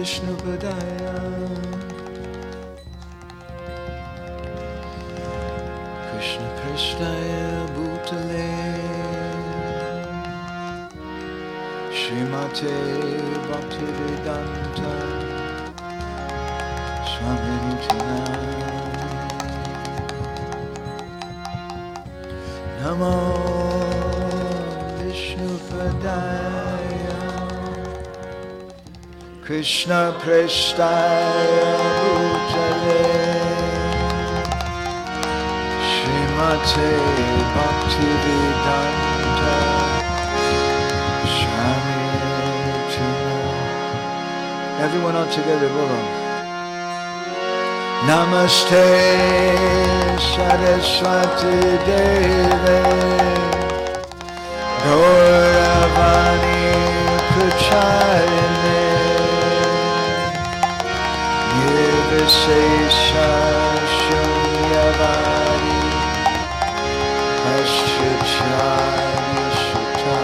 Vishnupadaya Krishna Prasthaya Bhutale Srimate Bhaktivedanta Swamini Namo Vishnupadaya Krishna Prasthaya Bhutale Srimate Bhaktivedanta Swamini. Everyone all together, bolo. Namaste Saraswati Deve Gauravani Prachayane Nirvisesha Shunyavani Paschachani Sutta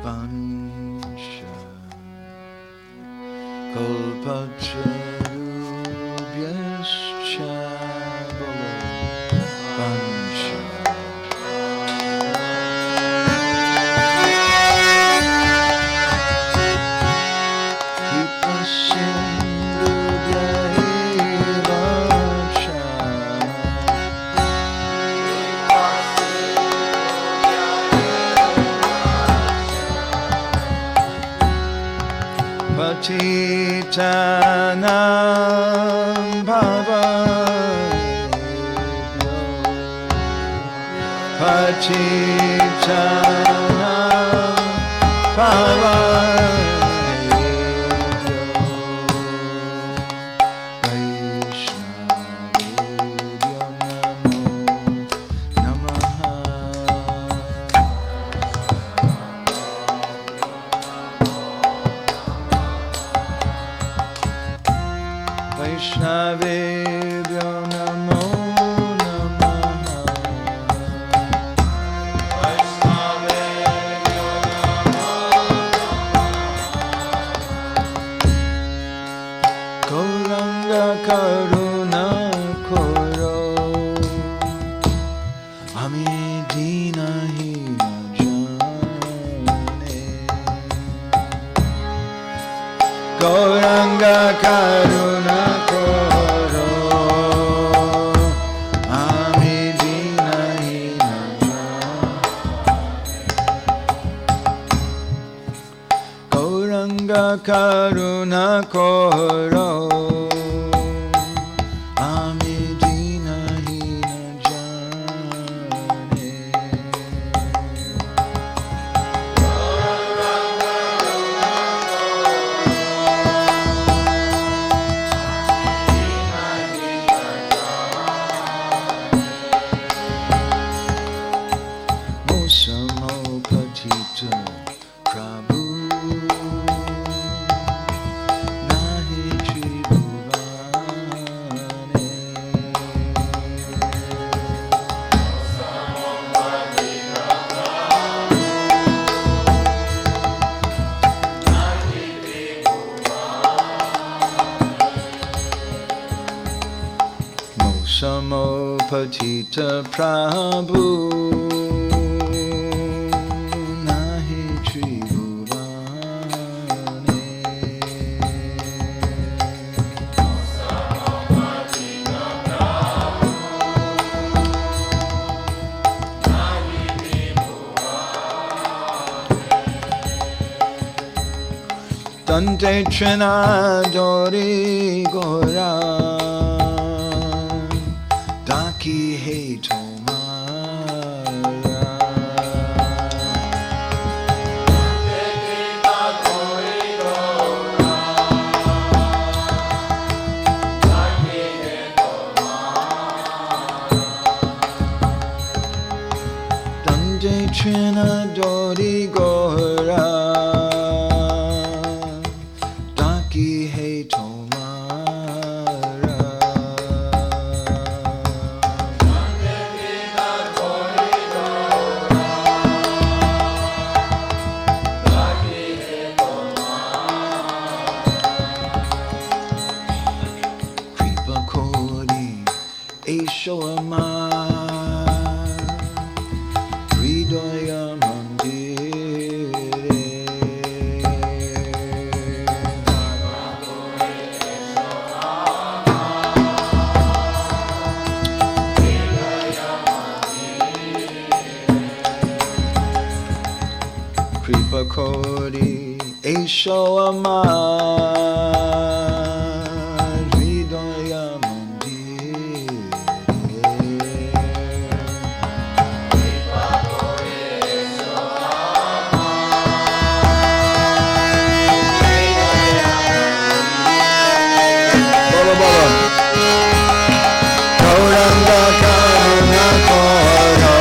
Vansha Kalpacharubhyascha Vansha Patitanam Bhavanebhyo Patitanam Bhavanebhyo Vaishnavebhyo Namo Namaha Vaishnavebhyo Namo Namaha Vaishnavebhyo Namo Namaha Gauranga Karuna Koro Ami Dina Hina Jane Gauranga Karuna Koro Ami Dina Hina Gauranga Karuna Koro Ami Dina Hina Jane Mosamopatita Prabhu Nahi Tribhuvane Mosamopatita Prabhu Nahi Tribhuvane Dante Trinadori Gora Daki He Tomara Dante Trinadori Gora Daki He Tomara Hridaya Mandire Kripa Kodi Esho Amar Hridaya Mandire Bolo bolo Gauranga Karuna Koro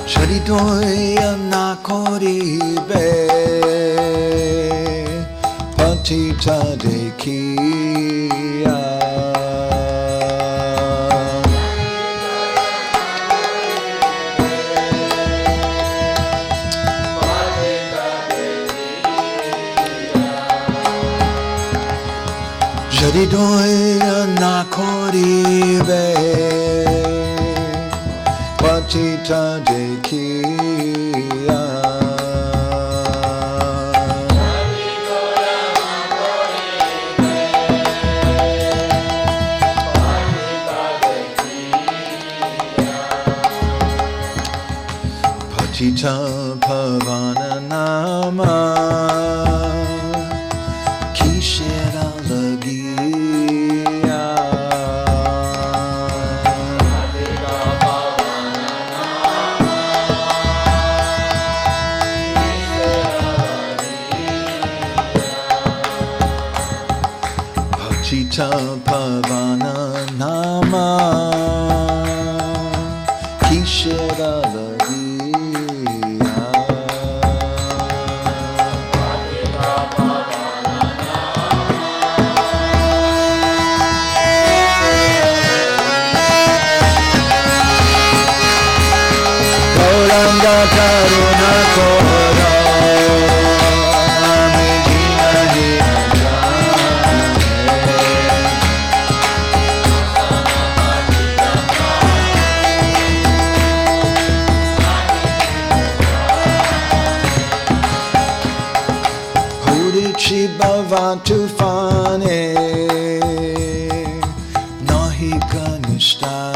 Charidoya Nakoribe Patita Dekiya Charidoya Nakoribe Patita Dekiya Patita Pavana Nama Kishera Lagiya Patita Pavana Nama Kishera Lagiya Gauranga Karuna Koro Amedina Purichi Bhavantu Fane Nahi Kanistara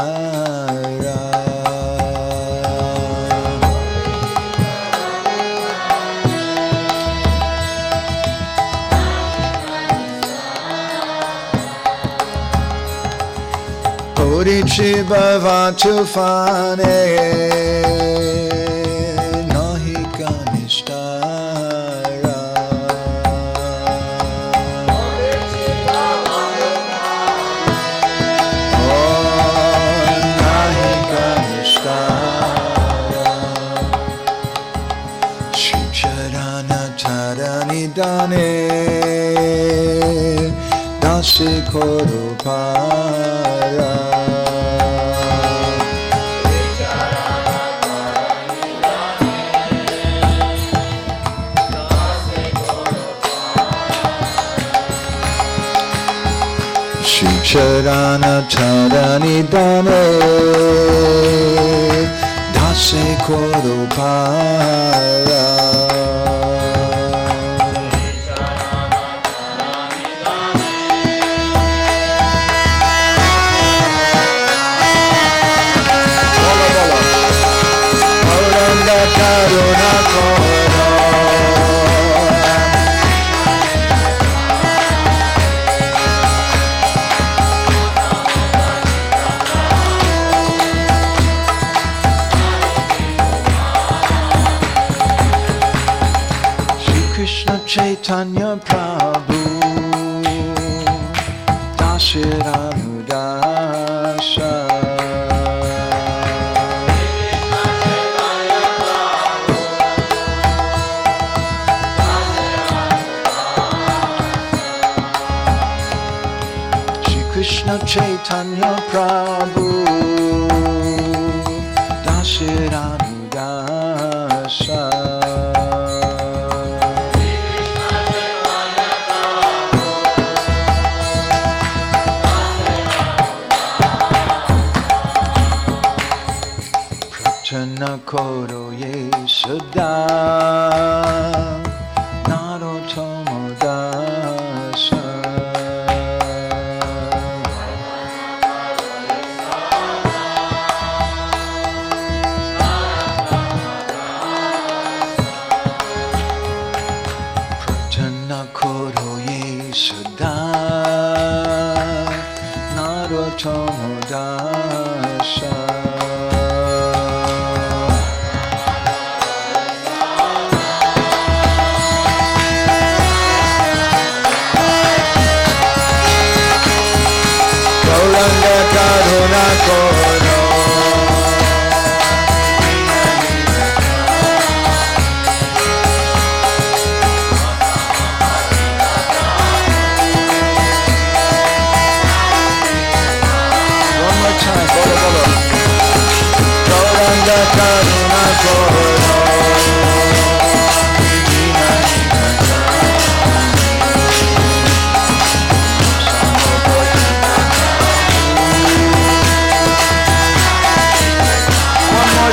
Purichi Bhavantu Fane Nahi Kanistara Nahi Kanistara Shri Charana Charani Dane Dasi Koro Para Shri Charana Charani Dane Dase Koro Para Karuna Koro Shri Krishna Chaitanya Prabhu Dashiranudasa Krishna Chaitanya Chaitanya Prabhu Dashiranudasa Prachana Koro Ye Sada Narottama Dasa Prachana Koro Ye Sada Narottama Dasa Gauranga Karuna Koro One more time, bolo bolo Gauranga Karuna Koro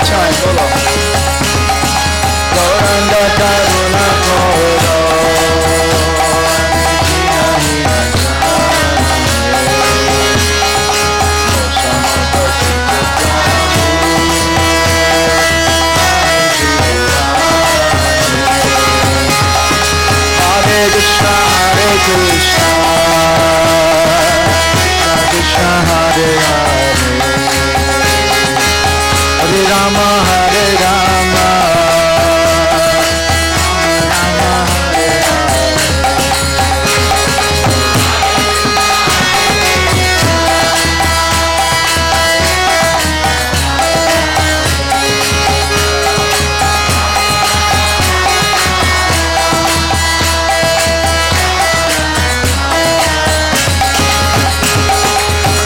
Time, bolo. Gauranga Karuna Koro Hare Krishna, Hare Krishna Krishna Krishna, Hare Hare Hare Rama, Hare Rama, Rama Hare Hare.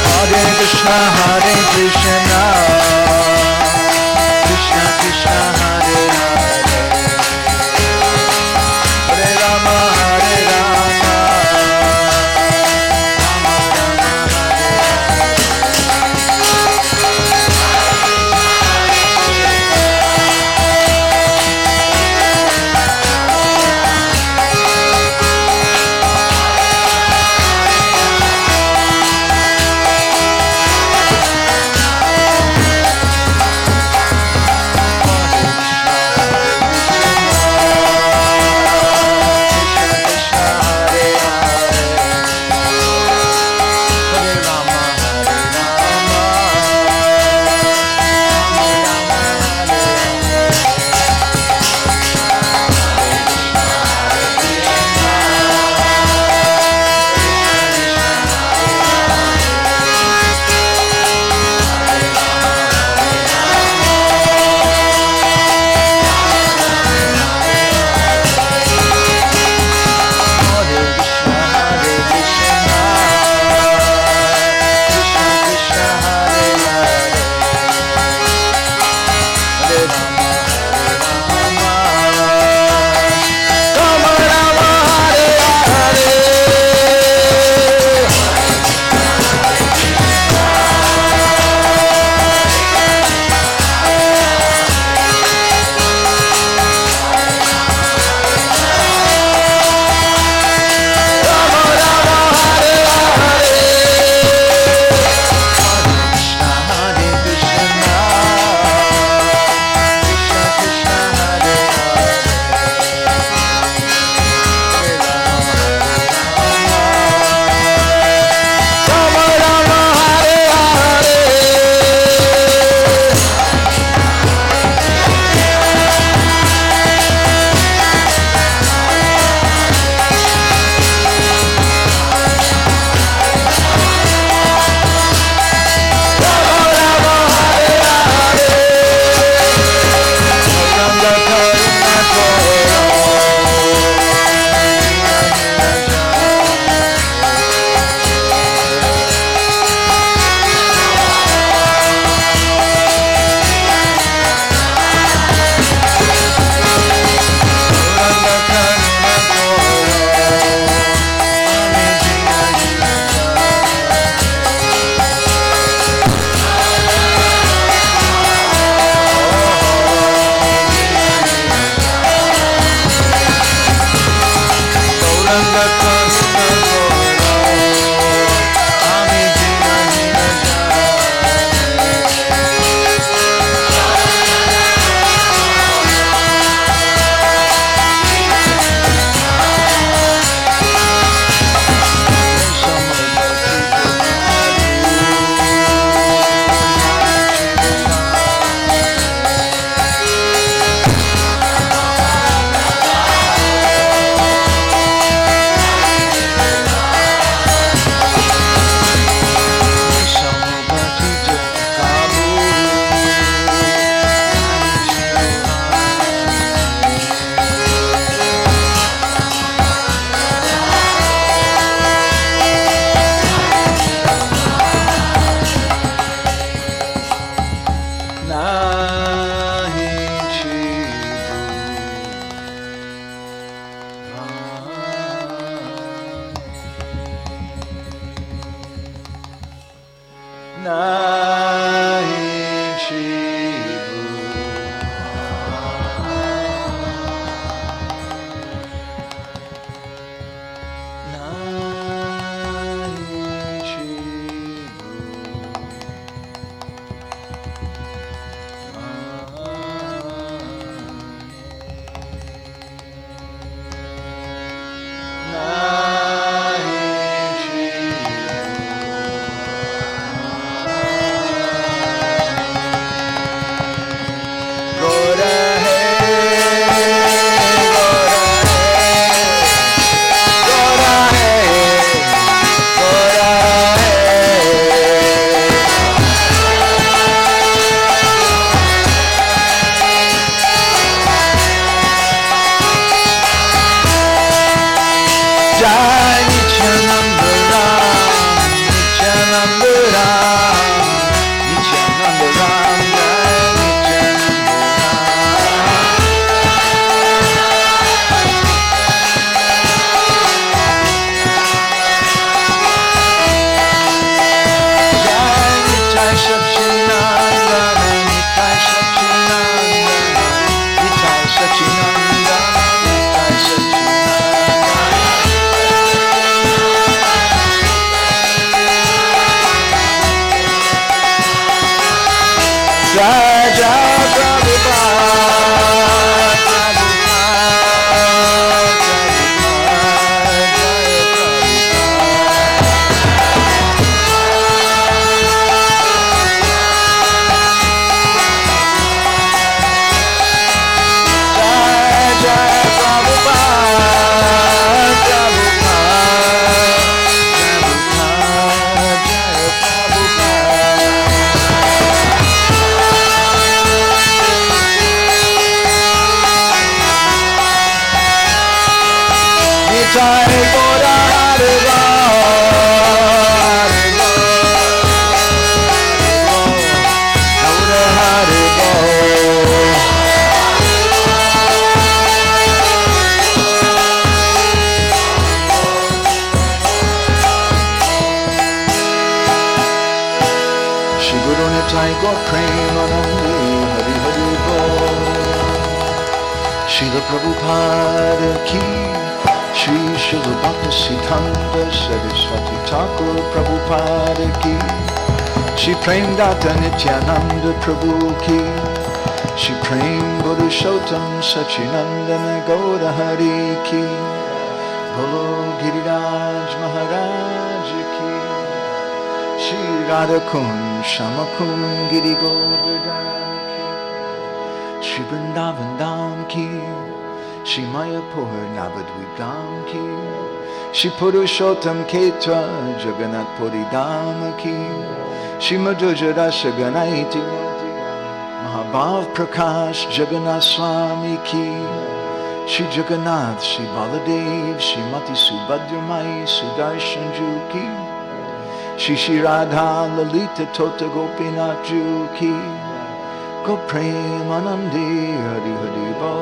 Hare Krishna, Hare Krishna. Krishna Krishna Hare Hare Hare Rama Hare Rama Rama Rama Srila Prabhupada ki, Shri Srila Bhaktisiddhanta Saraswati Thakur Prabhupada ki, Shri Prem Data Nityananda Prabhu ki, Shri Prem Purushottam Sachinandana Gaura Hari ki, Bolo Giriraj Maharaj ki, Shri Radhakund Shamakund Giri Govardhan Shri Vrindavan Dham ki, Shri Mayapur Navadvipam ki, Shri Purushottam Ketra Jagannath Puri Dham ki, Shri Madhurja Rasa Ganaiti Mahabhav Prakash Jagannath Swami ki, Shri Jagannath, Shri Baladev, Shri Mati Subhadramai Sudarshan Ju ki, Shri Radha Lalita Tota Gopinath Ju ki, Go Premanandi Hari Hari Bo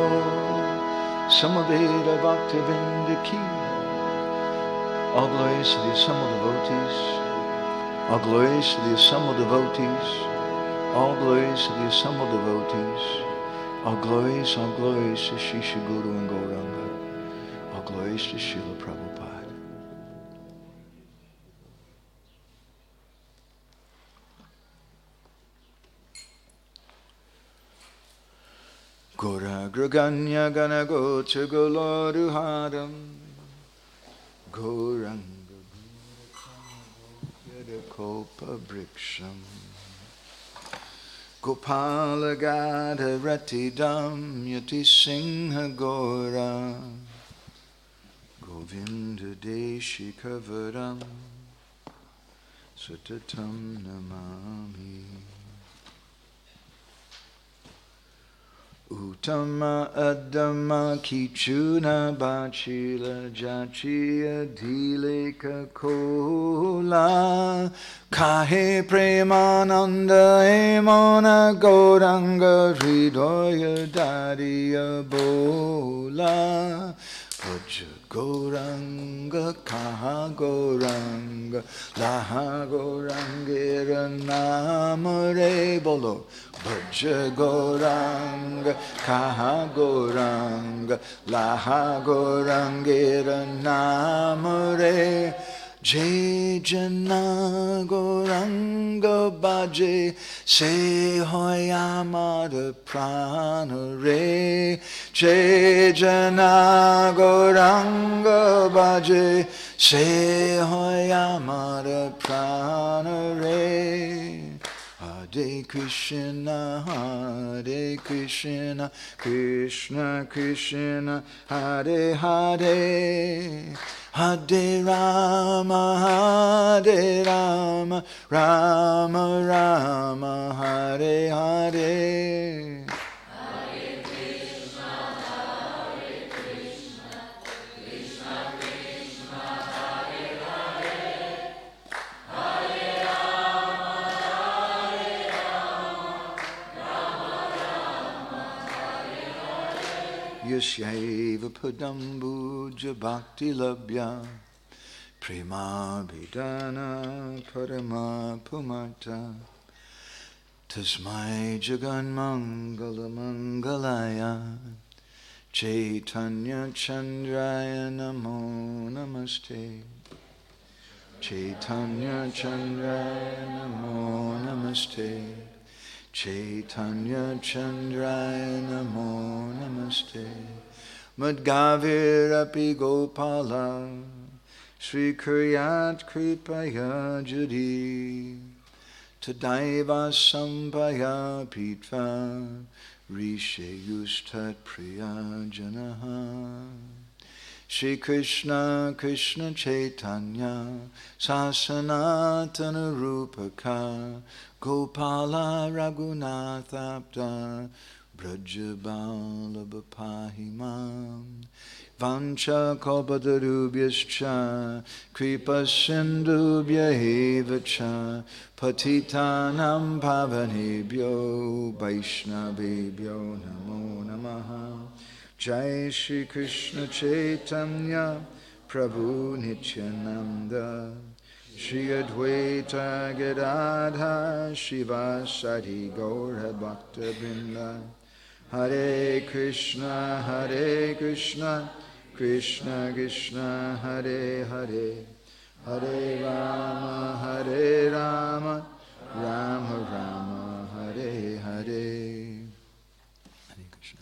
Samaveda Bhaktivinda ki. All glories to the assembled devotees. All glories to the assembled devotees. All glories to the assembled devotees. All glories to Shri Shri Guru and Gauranga. All glories to Srila Prabhupada. Gora Graganya Gana Gocha Goloruharam Goranga Yadakopa Briksham Gopala Gada Ratidam Yati Singha Gora Govinda Deshi Kavaram Satatam Namami Uttama Adama Kichuna Bachila Jachia Dileka Kola Kahe Premananda Emona Gauranga Hridoya Dariya Bola Pajak Gauranga Kaha Gauranga Laha Gaurangera Namare Bolo Bhaja Gauranga Kaha Gauranga Laha Gaurangera Namare Jai Jana Gauranga Bhaje Se Hoyamada Pranare Jai Jana Gauranga Bhaje Se Hoyamada Pranare Hare Krishna, Krishna Krishna, Hare Hare, Hare Rama, Rama Rama, Hare Hare. Yasyaiva padambuja bhakti labhya prema bhidana parama pumata tasmai jagan mangala mangalaya Chaitanya Chandraya namo namaste Chaitanya Chandraya namo namaste Chaitanya Chandraya namo namaste Madhavirapi Gopala Sri Kuryat Kripaya Judi Tadaiva Sampaya Pitva Rishe Yustat Priya Janaha Shri Krishna Krishna Chaitanya Sasanatana Rupaka Gopala Raghunathabda Brajabala Bapahimam Vancha Kalpatarubhyascha Kripa Sindhubhya Evacha Patitanam Pavanebhyo Vaishnavebhyo Namo Namaha Jai Shri Krishna Chaitanya Prabhu Nityananda Shri Advaita Gadadha Shivasati Gaura Bhakta Vrinda Hare Krishna Krishna Krishna Hare Hare Hare Rama Rama Rama Hare Hare. Hare Krishna.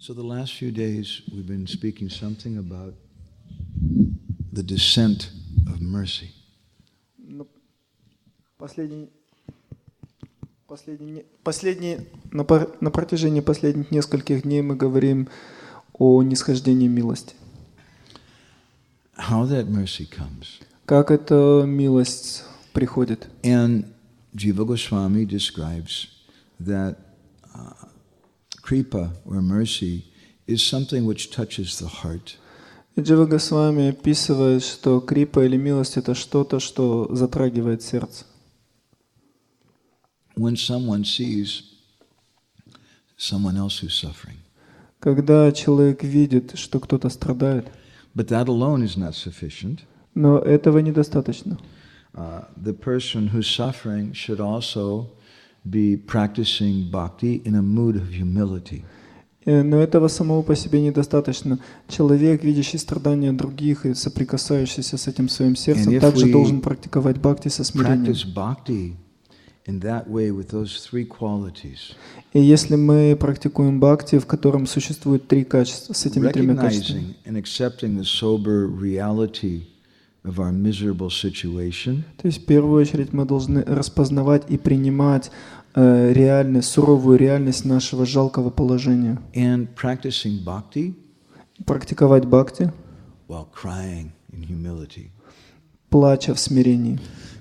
So the last few days we've been speaking something about the descent of mercy. На протяжении последних нескольких дней мы говорим о нисхождении милости. How that mercy comes. Как эта милость приходит. And Jiva Goswami describes that kripa or mercy is something which touches the heart. Джива Госвами описывает, что крипа или милость — это что-то, что затрагивает сердце. When someone sees someone else who's suffering. Когда человек видит, что кто-то страдает. But that alone is not sufficient. Но этого недостаточно. The person who's suffering should also be practicing bhakti in a mood of humility. Но этого самого по себе недостаточно. Человек, видящий страдания других и соприкасающийся с этим своим сердцем, также должен практиковать бхакти со смирением. И если мы практикуем бхакти, в котором существует три качества, с этими тремя качествами, то есть в первую очередь мы должны распознавать и принимать реальность, суровую реальность нашего жалкого положения. Практиковать бхакти, плача в смирении.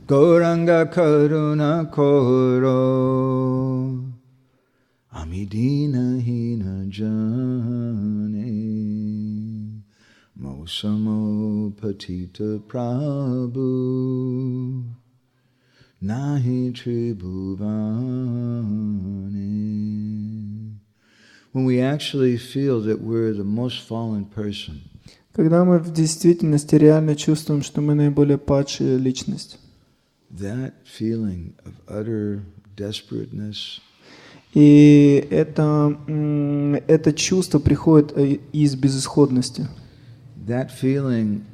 Gauranga karuna koro amidina hina jane Mausamo patita prabhu nahi tribhuvane. When we actually feel that we're the most fallen person, когда мы в действительности реально чувствуем, что мы наиболее падшая личность, that feeling of utter desperateness, и это чувство приходит из безысходности. that feeling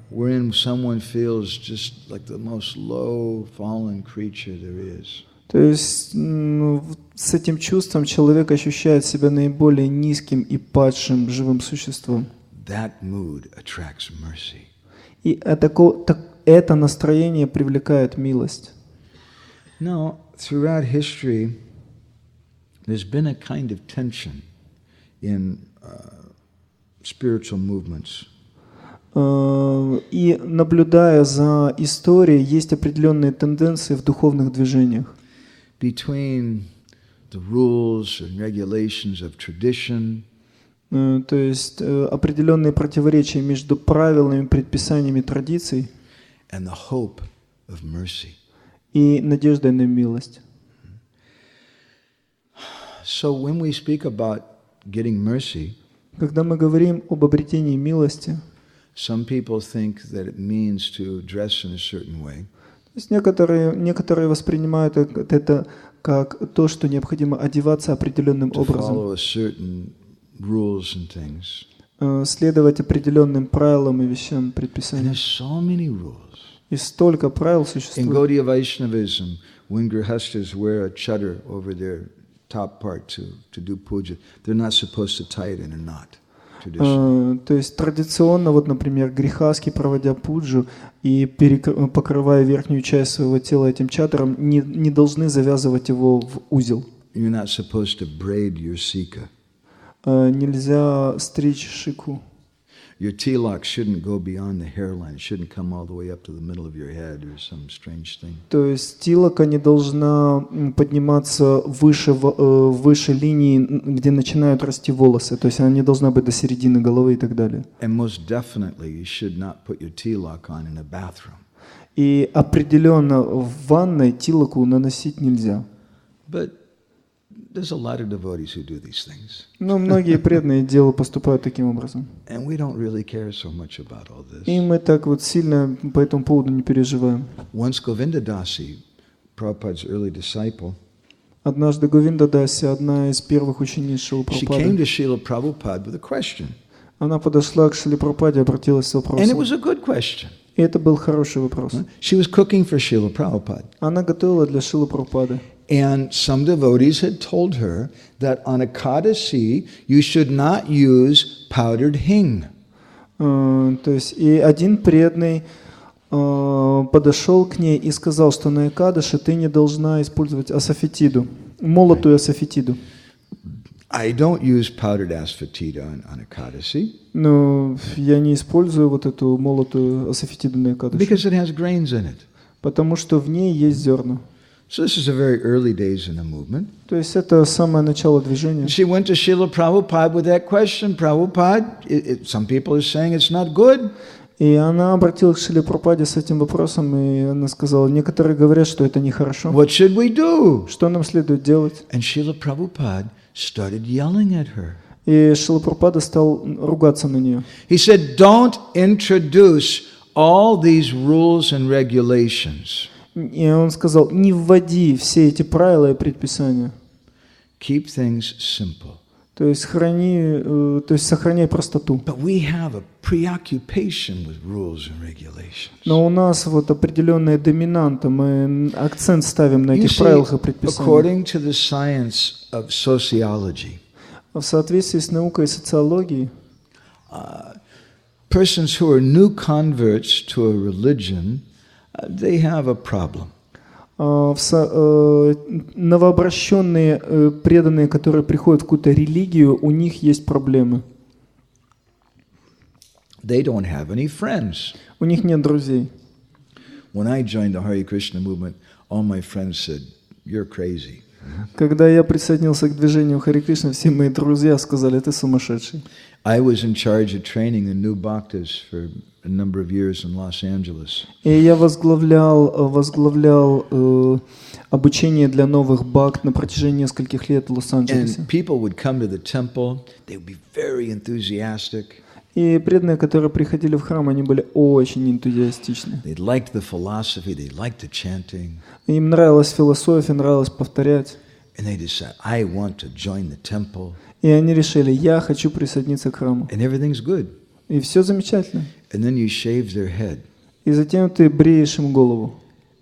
wherein someone feels just like the most low fallen creature there is. То есть с этим чувством человек ощущает себя наиболее низким и падшим живым существом. That mood attracts mercy. И это настроение привлекает милость. Now, throughout history, there's been a kind of tension in spiritual movements. И наблюдая за историей, есть определенные тенденции в духовных движениях. Between the rules and regulations of tradition, то есть определенные противоречия между правилами, предписаниями традиций and the hope of mercy. И надеждой на милость. So when we speak about getting mercy, когда мы говорим об обретении милости, some people think that it means to dress in a certain way. То есть некоторые воспринимают это как то, что необходимо одеваться определенным образом, следовать определенным правилам и вещам, предписаниям. И столько правил существует. In Gaudiya Vaishnavism, when grihastas wear a chadar over their top part to do puja, they're not supposed to tie it in a knot. То есть традиционно, вот, например, грихаски, проводя пуджу и покрывая верхнюю часть своего тела этим чадром, не должны завязывать его в узел. You're not supposed to braid your sika. Нельзя стричь шику. Your tilak shouldn't go beyond the hairline. It shouldn't come all the way up to the middle of your head or some strange thing. То есть тилака не должна подниматься выше линии, где начинают расти волосы. То есть она не должна быть до середины головы и так далее. And most definitely you should not put your tilak on in a bathroom. И определенно в ванной тилаку наносить нельзя. But there's a lot of devotees who do these things. Но многие преданные делу поступают таким образом. And we don't really care so much about all this. И мы так вот сильно по этому поводу не переживаем. Once Govinda Dasi, Prabhupada's early disciple, однажды Говинда Даси, одна из первых учениц Шрилы she came Прабхупады, to Srila Prabhupada with a question. она подошла к Шриле Прабхупаде и обратилась с And it вопросом. was a good question. И это был хороший вопрос. She was cooking for Srila Prabhupada. Она готовила для Шрилы Прабхупады. And some devotees had told her that on Ekadasi you should not use powdered hing. То есть и один преданный подошел к ней и сказал, что на Экадаши ты не должна использовать асафетиду, молотую асафетиду. I don't use powdered asafoetida on Ekadasi. Но я не использую вот эту молотую асафетиду на Экадаши, Because it has grains in it. потому что в ней есть зерна. So this is the very early days in the movement. То есть это самое начало движения. She went to Srila Prabhupada with that question. Prabhupada, some people are saying it's not good. И она обратилась к Шриле Прабхупаде с этим вопросом, и она сказала, некоторые говорят, что это нехорошо. What should we do? Что нам следует делать? And Srila Prabhupada started yelling at her. И Шрила Прабхупада стал ругаться на нее. He said, don't introduce all these rules and regulations. И он сказал, не вводи все эти правила и предписания. Keep things simple. То есть сохраняй простоту. But we have a preoccupation with rules and regulations. Но у нас вот определенная доминанта, мы акцент ставим на You этих see, правилах и предписаниях. according to the science of sociology, В соответствии с наукой и социологией, persons who are new converts to a religion, they have a problem. Новообращенные преданные, которые приходят в какую-то религию, у них есть проблемы. They don't have any friends. У них нет друзей. When I joined the Hare Krishna movement, all my friends said, "You're crazy." Когда я присоединился к движению Харе Кришна, все мои друзья сказали, ты сумасшедший. I was in charge of training the new bhaktas for a a number of years in Los Angeles. И я возглавлял обучение для новых бхакт на протяжении нескольких лет в Лос-Анджелесе. And people would come to the temple, they would be very enthusiastic. И преданные, которые приходили в храм, они были очень энтузиастичны. They liked the philosophy, they liked the chanting. Им нравилась философия, нравилось повторять. And they decided, I want to join the temple. И они решили, я хочу присоединиться к храму. And everything's good. И все замечательно. And then you shave their head. И затем ты бреешь им голову.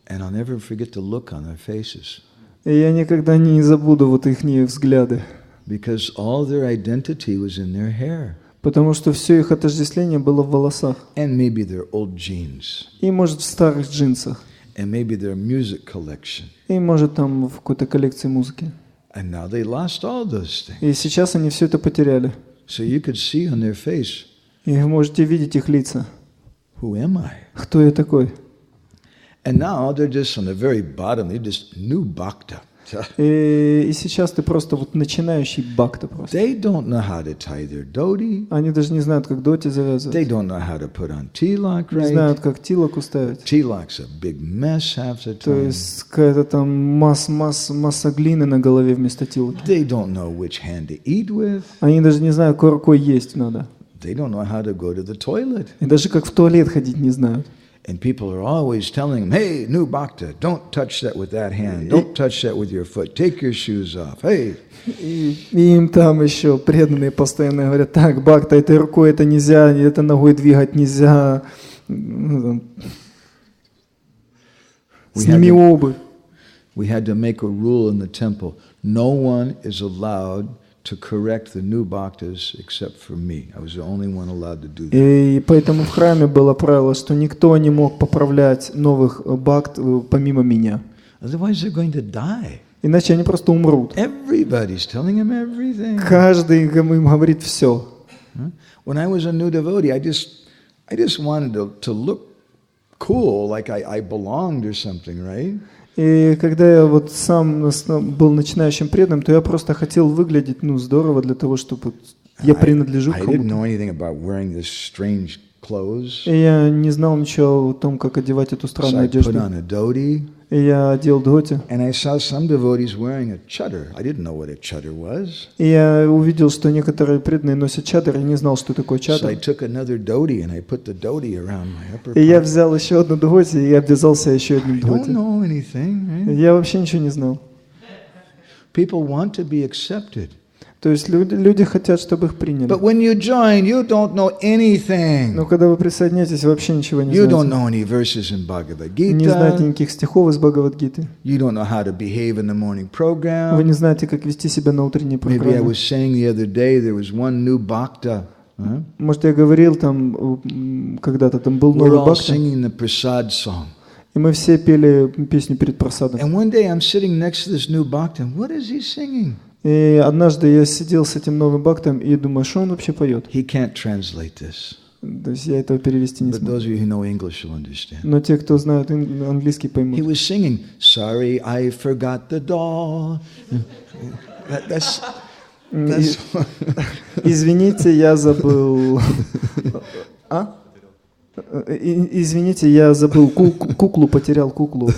And I'll never forget the look on their faces. И я никогда не забуду вот их взгляды. Because all their identity was in their hair. Потому что все их отождествление было в волосах. And maybe their old jeans. И, может, в старых джинсах. And maybe their music collection. И, может, там в какой-то коллекции музыки. And now they lost all those things. И сейчас они все это потеряли. So you could see on their face, И вы можете видеть их лица. who am I? Кто я такой? And now they're just on the very bottom, they're just new bhakta. И сейчас ты просто вот начинающий бхакта просто. They don't know how to tie their dhoti. Они даже не знают, как доти завязывать. They don't know how to put on tilak, Не right? знают, как тилок уставить. Tilak's a big mess half the То time. есть какая-то там масса глины на голове вместо тилоки. They don't know which hand to eat with. Они даже не знают, какой рукой есть надо. They don't know how to go to the toilet. И даже как в туалет ходить не знают. And people are always telling them, hey, new bhakta, don't touch that with that hand. Don't touch that with your foot. Take your shoes off. Hey. И им там еще преданные постоянно говорят, так, бхакта, этой рукой это нельзя, это ногой двигать нельзя. Сними обувь. We had to make a rule in the temple. No one is allowed to correct the new bhaktas except for me. I was the only one allowed to do that. И поэтому в храме было правило, что никто не мог поправлять новых бхакт помимо меня. Otherwise they're going to die. Иначе они просто умрут. Everybody's telling them everything. Каждый им говорит все. When I was a new devotee, I just wanted to look cool, like I belonged or something, right? И когда я вот сам был начинающим преданным, то я просто хотел выглядеть, здорово для того, чтобы я принадлежу к кому-то. И я не знал ничего о том, как одевать эту странную одежду. И я одел доти. И я увидел, что некоторые преданные носят чадр, и не знал, что такое чадр. И я взял еще одну доти и обвязался еще одним доти. Я вообще ничего не знал. То есть люди хотят, чтобы их приняли. But when you join, you don't know anything. Но когда вы присоединяетесь, вы вообще ничего не You don't знаете. know any verses in Bhagavad Не знаете Gita. никаких стихов из Бхагавад-гиты. You don't know how to behave in the morning program. Вы не знаете, как вести себя на утренней Maybe I программе. was saying the other day there was one new bhakta. Может, я говорил там, когда-то там был We're новый all бхакта, singing the prasad song. и мы все пели песню перед просадом. And one day I'm sitting next to this new bhakta. And what is he singing? И однажды я сидел с этим новым бхактом и думаю, что он вообще поет? He can't translate this. То есть я этого перевести не But смогу. those of you who know English will understand. Но те, кто знают английский, He поймут. was singing, sorry, I forgot the doll. That's Извините, я забыл... А? Извините, я забыл куклу, потерял куклу.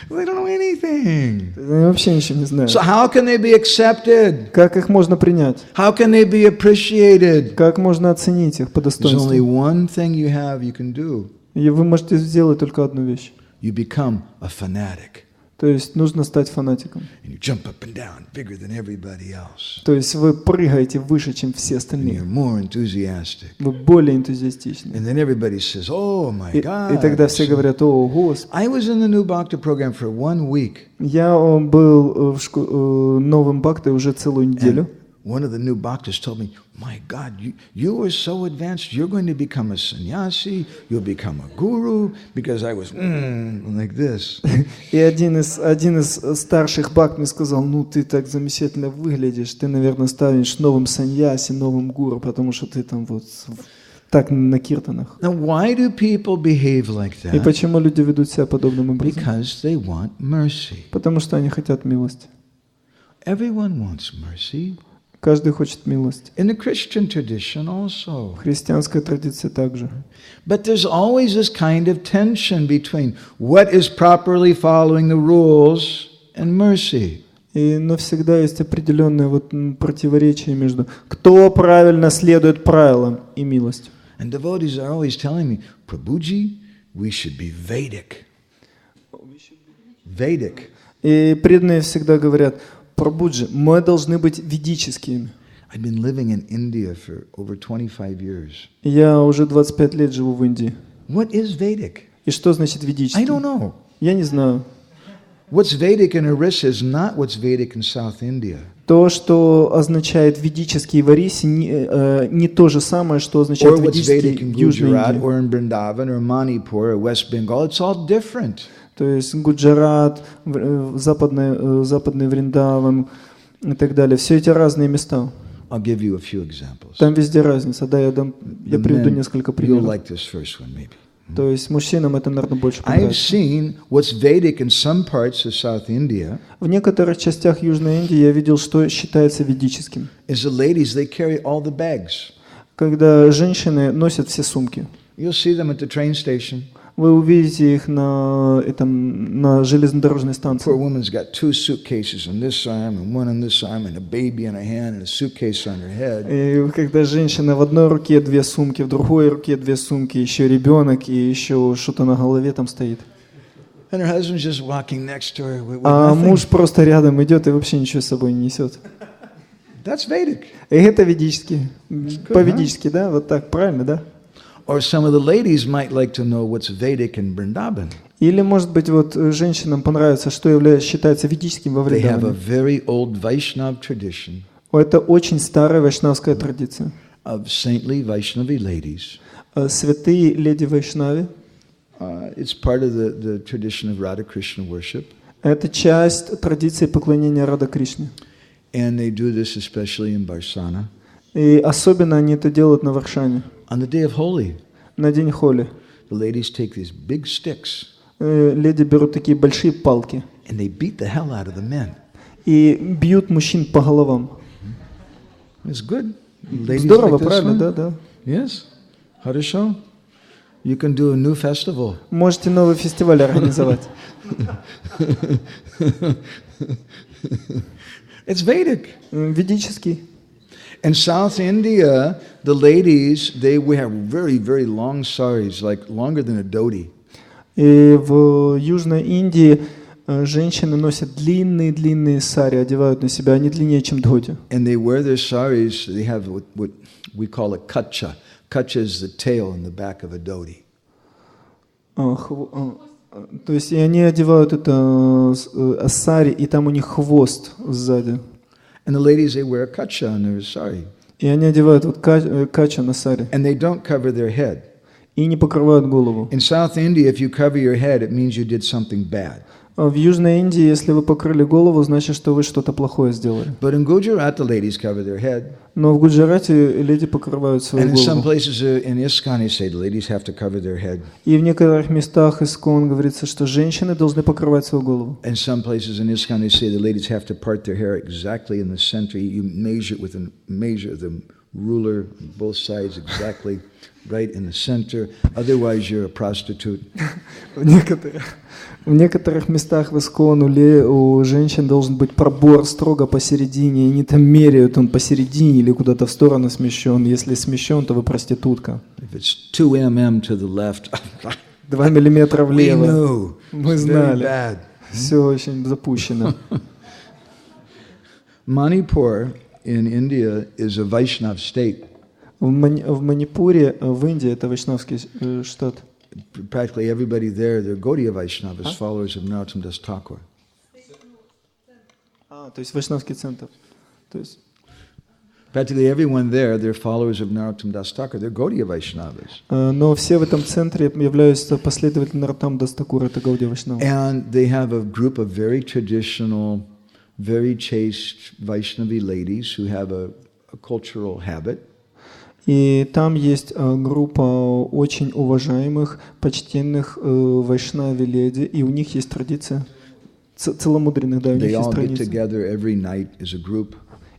They don't know anything. Они вообще ничего не знают. So how can they be accepted? Как их можно принять? How can they be appreciated? Как можно оценить их по There's only достоинству? one thing you can do. И вы можете сделать только одну вещь. You become a fanatic. То есть нужно стать фанатиком. And you jump up and down, bigger than everybody else. То есть вы прыгаете выше, чем все And остальные. you're more enthusiastic. Вы более энтузиастичны. And then everybody says, oh my И God. тогда все говорят, о, Господи. I was in the new Bhakta program for 1 week. Я был в новым бхактой уже целую неделю. One of the new bhaktas told me, my God, you are so advanced, you're going to become a sannyasi, you'll become a guru, because I was like this. И один из старших бхакт мне сказал, ты так замечательно выглядишь, ты, наверное, станешь новым саньяси, новым гуру, потому что ты там вот так на киртанах. Now, why do people behave like И that? почему люди ведут себя подобным образом? Because they want mercy. Потому что они хотят милости. Everyone wants mercy. Каждый хочет милость. In the Christian tradition also. В христианской традиции также. But there's always this kind of tension between what is properly following the rules and mercy. Но всегда есть определенное вот противоречие между кто правильно следует правилам и милостью. And devotees are always telling me, Prabhuji, we should be Vedic. Vedic. И преданные всегда говорят, Прабхуджи, мы должны быть ведическими. I've been living in India for over 25 years. Я уже 25 лет живу в Индии. What is Vedic? И что значит ведический? I don't know. Я не знаю. What's Vedic in Orissa is not what's Vedic in South India. То, что означает ведический в Орисе, не то же самое, что означает ведический в Южной Индии. Or in Vrindavan or Manipur or West Bengal, it's all different. То есть Гуджарат, западный Вриндаван и так далее. Все эти разные места. I'll give you a few examples. Там везде разница. Да, я приведу несколько You'll примеров. like this first one, maybe. То есть мужчинам это, наверное, больше I've понравится. seen what's Vedic in some parts of South India. В некоторых частях Южной Индии я видел, что считается ведическим. Is the ladies, they carry all the bags. Когда женщины носят все сумки. You'll see them at the train station. Вы увидите их на железнодорожной Poor станции. woman's got 2 suitcases on this arm and one on this arm and a baby in her hand and a suitcase on her head. И когда женщина в одной руке 2 сумки, в другой руке 2 сумки, еще ребенок и еще что-то на голове там стоит. And her husband's just walking next to her with А nothing. муж просто рядом идет и вообще ничего с собой не несет. That's Vedic. И это ведически. По-ведически, да? Вот так, правильно, да? Or some of the ladies might like to know what's Vedic in Vrindavan. Или, может быть, вот женщинам понравится, что считается ведическим во They have a Вриндаване. very old Vaishnav tradition Это очень старая вайшнавская традиция. of saintly Vaishnavi ladies. Святые леди Вайшнави It's part of the tradition of Radha Krishna worship. – это часть традиции поклонения Рада Кришне. And they do this especially in Barsana. И особенно они это делают на Варшане, On the day of Holi, на день Холи. the ladies take these big sticks Леди берут такие большие палки and they beat the hell out of the men. и бьют мужчин по головам. It's good. Ladies Здорово, like this правильно, one? да, да. Yes. Хорошо. You can do a new festival. Можете новый фестиваль организовать. It's Vedic. Ведический. In South India, the ladies, they wear very, very long saris, like longer than a dhoti. И в Южной Индии женщины носят длинные сари, одевают на себя, они длиннее, чем дхоти. And they wear their saris, they have what we call a kacha. Kacha is the tail and the back of a dhoti. То есть и они одевают это сари, и там у них хвост сзади. And the ladies, they wear a kacha on their sari. И они одевают вот кача на сари. And they don't cover their head. И не покрывают голову. In South India, if you cover your head, it means you did something bad. В Южной Индии, если вы покрыли голову, значит, что вы что-то плохое сделали. But in Gujarat, the ladies cover their head. Но в Гуджарате леди покрывают свою And in some голову. places in ISKCON, they say the ladies have to cover their head. И в некоторых местах ISKCON говорится, что женщины должны покрывать свою голову. In some places in ISKCON, they say the ladies have to part their hair exactly in the center. You measure it with the ruler, both sides exactly right in the center. Otherwise, you're a prostitute. В некоторых местах в ISKCON у женщин должен быть пробор строго посередине, и они там меряют, он посередине или куда-то в сторону смещен. Если смещен, то вы проститутка. If it's 2 mm to the left, 2 миллиметра we влево. knew. Мы It's very знали. bad. Все очень запущено. Manipur in India is a Vaishnav state. В Манипуре, в Индии, это вайшнавский штат. Practically everybody there, they're Gaudiya Vaishnavas, followers of Narottam Das Thakur. То есть вайшнавский центр. То есть Practically everyone there, they're followers of Narottam Das Thakur. They're Gaudiya Vaishnavas. но все в этом центре являются последователями Нароттам Дас Такура, это Гаудия Вайшнава. And they have a group of very traditional, very chaste Vaishnavi ladies who have a cultural habit. И там есть группа очень уважаемых, почтенных вайшнави леди, и у них есть традиция целомудренных, да, у них They есть all get традиция. together every night as a group.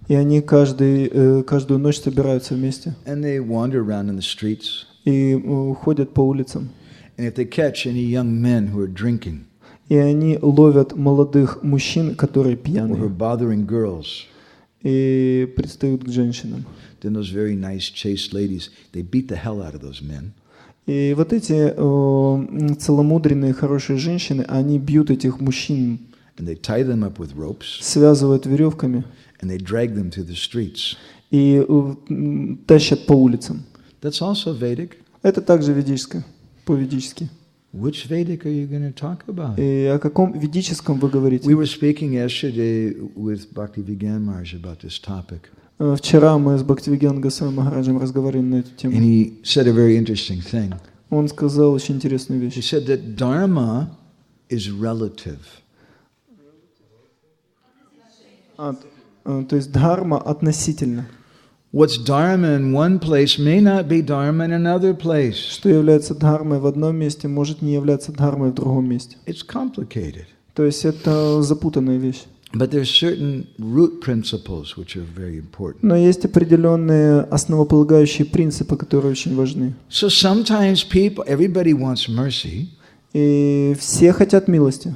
И они каждую ночь собираются вместе. And they wander around in the streets. И ходят по улицам. And if they catch any young men who are drinking, И они ловят молодых мужчин, которые or who are пьяные, bothering girls, и пристают к женщинам. then those very nice chaste ladies, they beat the hell out of those men. И вот эти целомудренные, хорошие женщины, они бьют этих мужчин, And they tie them up with ropes, связывают веревками and they drag them through the streets. и тащат по улицам. That's also Vedic. Это также ведическое, по-ведически. Which Vedic are you going to talk about? И о каком ведическом вы говорите? We were speaking yesterday with Bhaktivinoda Maharaj about this topic. Вчера мы с Бхактивинода Госвами Махараджем разговаривали на эту And тему. he said a very interesting thing. Он сказал очень интересную He вещь. said that dharma is relative. То есть дхарма относительно. What's dharma in one place may not be dharma in another place. Что является дхармой в одном месте, может не являться дхармой в другом месте. It's complicated. То есть это запутанная вещь. But there's certain root principles which are very important. Но есть определенные основополагающие принципы, которые очень важны. So sometimes everybody wants mercy, И все хотят милости.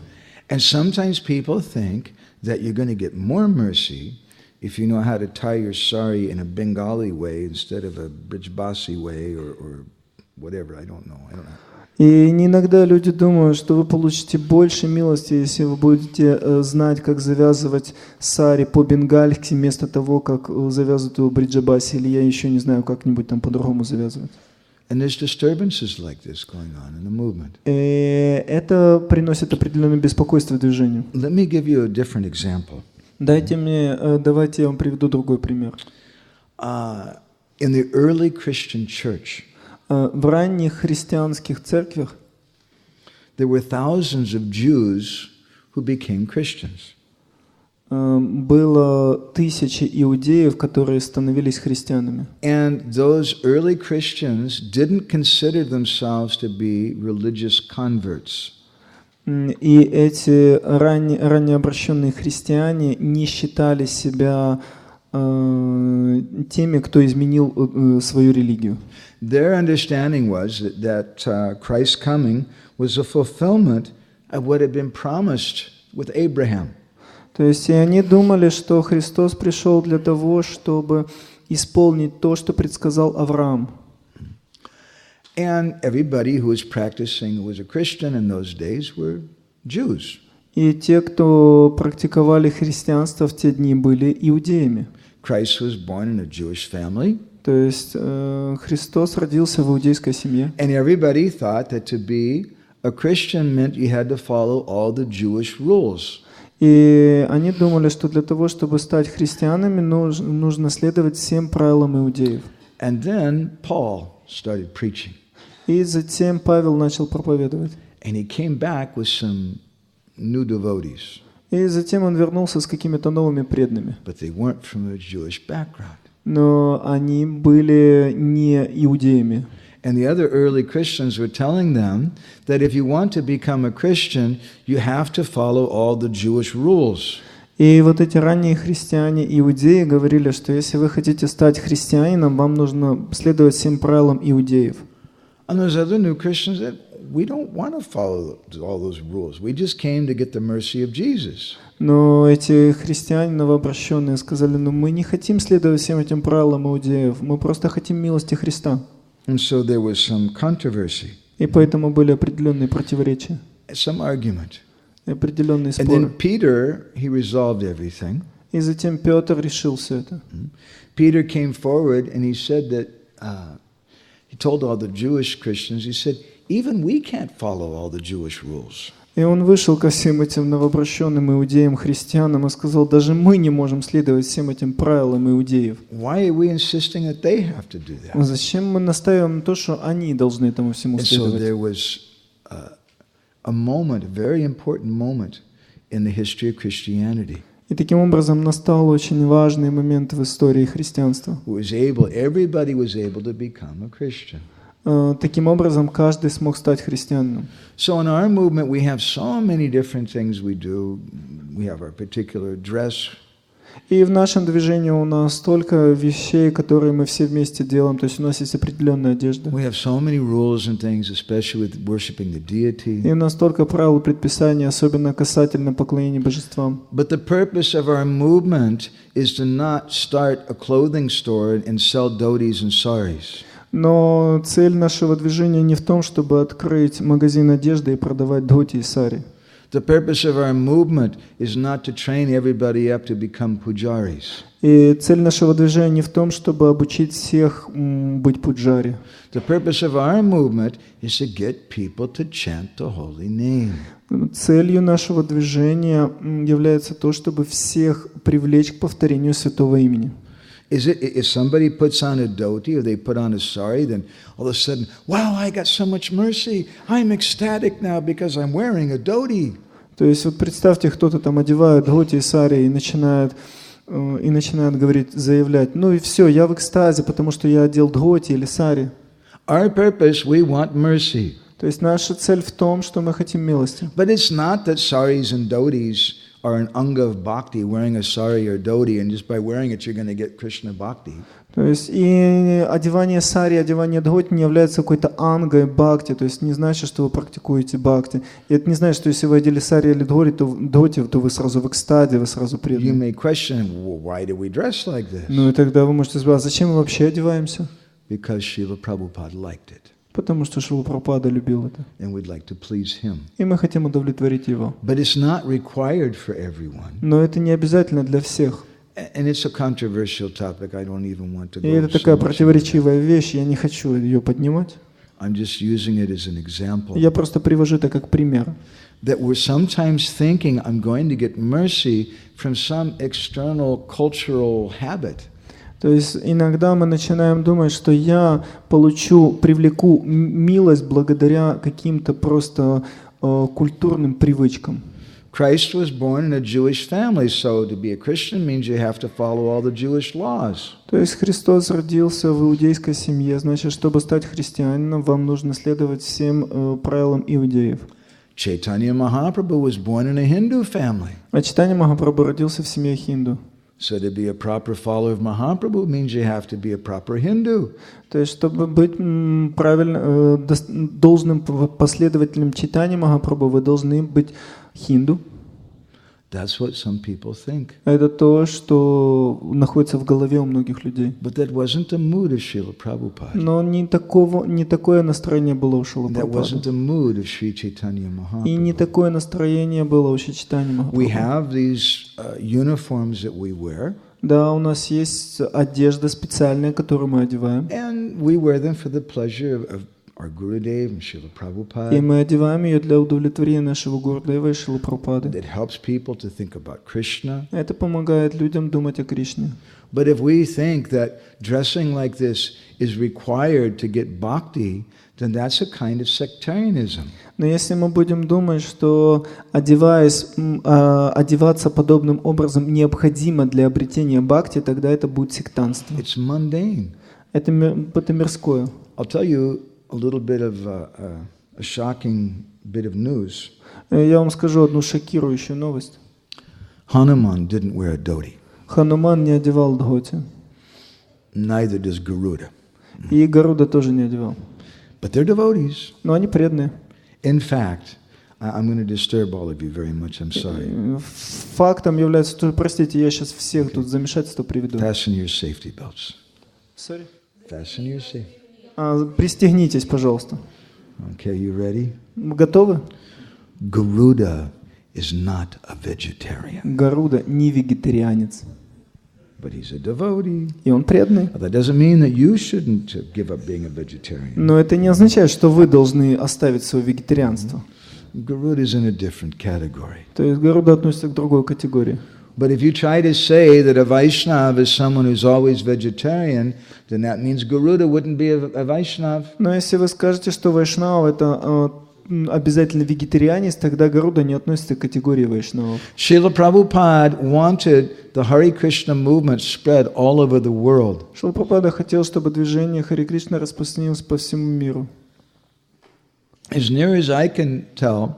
and sometimes people think that you're going to get more mercy if you know how to tie your sari in a Bengali way instead of a Brijbasi way or whatever. I don't know. И иногда люди думают, что вы получите больше милости, если вы будете знать, как завязывать сари по-бенгальски, вместо того, как завязывают его бриджабаси, или я еще не знаю, как-нибудь там по-другому завязывать. And there's disturbances like this going on in the movement. И это приносит определенное беспокойство движению. Let me give you a different example. Давайте я вам приведу другой пример. In the early Christian church, В ранних христианских церквях there were thousands of Jews who became Christians. было тысячи иудеев, которые становились христианами. And those early Christians didn't consider themselves to be religious converts. И эти ранее обращенные христиане не считали себя теми, кто изменил свою религию. Their understanding was that Christ's coming was a fulfillment of what had been promised with Abraham. То есть и они думали, что Христос пришел для того, чтобы исполнить то, что предсказал Авраам. And everybody who was practicing, who was a Christian in those days, were Jews. И те, кто практиковали христианство в те дни, были иудеями. Christ was born in a Jewish family. То есть Христос родился в иудейской семье. And everybody thought that to be a Christian meant you had to follow all the Jewish rules. И они думали, что для того, чтобы стать христианами, нужно следовать всем правилам иудеев. And then Paul started preaching. И затем Павел начал проповедовать. And he came back with some new devotees. И затем он вернулся с какими-то новыми преданными. But they weren't from a Jewish background. Но они были не иудеями. And the other early Christians were telling them that if you want to become a Christian, you have to follow all the Jewish rules. И вот эти ранние христиане, иудеи, говорили, что если вы хотите стать христианином, вам нужно следовать всем правилам иудеев. And there's other new Christians that we don't want to follow all those rules. We just came to get the mercy of Jesus. Но эти христиане новообращенные сказали, мы не хотим следовать всем этим правилам иудеев, мы просто хотим милости Христа. And so there was some controversy. И поэтому были определенные противоречия, Some argument. определенные And споры. then Peter, he resolved everything. И затем Петр решил все это. Peter came forward and he said that, he told all the Jewish Christians, he said, even we can't follow all the Jewish rules. И он вышел ко всем этим новообращенным иудеям, христианам и сказал, даже мы не можем следовать всем этим правилам иудеев. Why are we insisting that they have to do that? Зачем мы настаиваем на то, что они должны этому всему And so следовать? there was a moment, a very important moment in the history of Christianity. И таким образом настал очень важный момент в истории христианства. Everybody was able to become a Christian. Таким образом, каждый смог стать христианином. So in our movement, we have so many different things we do. We have our particular dress. И в нашем движении у нас столько вещей, которые мы все вместе делаем, то есть у нас есть определенная одежда. We have so many rules and things, especially with worshiping the deity. И у нас столько правил и предписаний, особенно касательно поклонения божествам. But the purpose of our movement is to not start a clothing store and sell dhotis and saris. Но цель нашего движения не в том, чтобы открыть магазин одежды и продавать дхоти и сари. The purpose of our movement is not to train everybody up to become pujaris. И цель нашего движения не в том, чтобы обучить всех быть пуджари. The purpose of our movement is to get people to chant the holy name. Целью нашего движения является то, чтобы всех привлечь к повторению святого имени. If somebody puts on a dhoti or they put on a sari, then all of a sudden, wow, I got so much mercy. I'm ecstatic now because I'm wearing a dhoti. То есть вот представьте, кто-то там одевает дхоти и сари и начинает говорить, заявлять, ну и все, я в экстазе, потому что я одел дхоти или сари. Our purpose, we want mercy. То есть наша цель в том, что мы хотим милости. But it's not that saris and dhotis are an anga of bhakti, wearing a sari or dhoti, and just by wearing it you're going to get Krishna bhakti. То есть и одевание сари, одевание дхоти не является какой-то ангой бхакти, то есть не значит, что вы практикуете бхакти. И это не значит, что если вы одели сари или дхоти, то вы сразу в экстазе, вы сразу You преданы. may question, well, why do we dress like this? Ну и тогда вы можете сказать, зачем мы вообще одеваемся? Because Srila Prabhupada liked it, Потому что Шрила Прабхупада любил это. and we'd like to please him. И мы хотим удовлетворить его. But it's not required for everyone. Но это не обязательно для всех. And it's a controversial topic. I don't even want to И go это so такая much into that. противоречивая вещь, я не хочу ее поднимать. I'm just using it as an example. Я просто привожу это как пример. That we're sometimes thinking I'm going to get mercy from some external cultural habit. То есть иногда мы начинаем думать, что я привлеку милость благодаря каким-то просто культурным привычкам. Christ was born in a Jewish family, so to be a Christian means you have to follow all the Jewish laws. То есть Христос родился в иудейской семье, значит, чтобы стать христианином, вам нужно следовать всем правилам иудеев. Chaitanya Mahaprabhu was born in a Hindu family. А Чайтанья Махапрабху родился в семье хинду. So to be a proper follower of Mahaprabhu means you have to be a proper Hindu. То есть, чтобы быть должным последователем Чайтаньи Махапрабху, вы должны быть хинду. That's what some people think. Это то, что находится в голове у многих людей. But that wasn't the mood of Srila Prabhupada. Но не такое настроение было у Шрилы That wasn't Прабхупады. the mood of Sri Chaitanya И не Mahaprabhu. такое настроение было у Чайтаньи We Махапрабху. have these uniforms that we wear, Да, у нас есть одежда специальная, которую мы одеваем. and we wear them for the pleasure of our Gurudev and Srila И Prabhupada. мы одеваем ее для удовлетворения нашего Гурудева и Шрилы Прабхупады. That helps people to think about Krishna. Это помогает людям думать о Кришне. But if we think that dressing like this is required to get bhakti, then that's a kind of sectarianism. Но если мы будем думать, что одеваться подобным образом необходимо для обретения бхакти, тогда это будет сектантство. It's mundane. Это мирское. I'll tell you a little bit of a shocking bit of news. Я вам скажу одну шокирующую новость. Hanuman didn't wear a dhoti. Хануман не одевал дхоти. Neither does Garuda. И Гаруда тоже не одевал. But they're devotees. Но они преданные. In fact, I'm going to disturb all of you very much. I'm sorry. Фактом является, что, простите, я сейчас всех тут замешательство приведу. Fasten your safety belts. Sorry. Fasten your safety. Пристегнитесь, пожалуйста. Okay, you ready? Готовы? Garuda is not a vegetarian, Гаруда не вегетарианец. but he's a devotee. И он преданный. But that doesn't mean that you shouldn't give up being a vegetarian. Но это не означает, что вы должны оставить свое вегетарианство. Garuda is in a different category. То есть Гаруда относится к другой категории. But if you try to say that a Vaishnava is someone who's always vegetarian, then that means Garuda wouldn't be a Vaishnava. Но если вы скажете, что Вайшнава это обязательно вегетарианец, тогда Гаруда не относится к категории вайшнавов. Srila Prabhupada wanted the Hare Krishna movement spread all over the world. Шрила Прабхупада хотел, чтобы движение Харе Кришна распространилось по всему миру. As near as I can tell,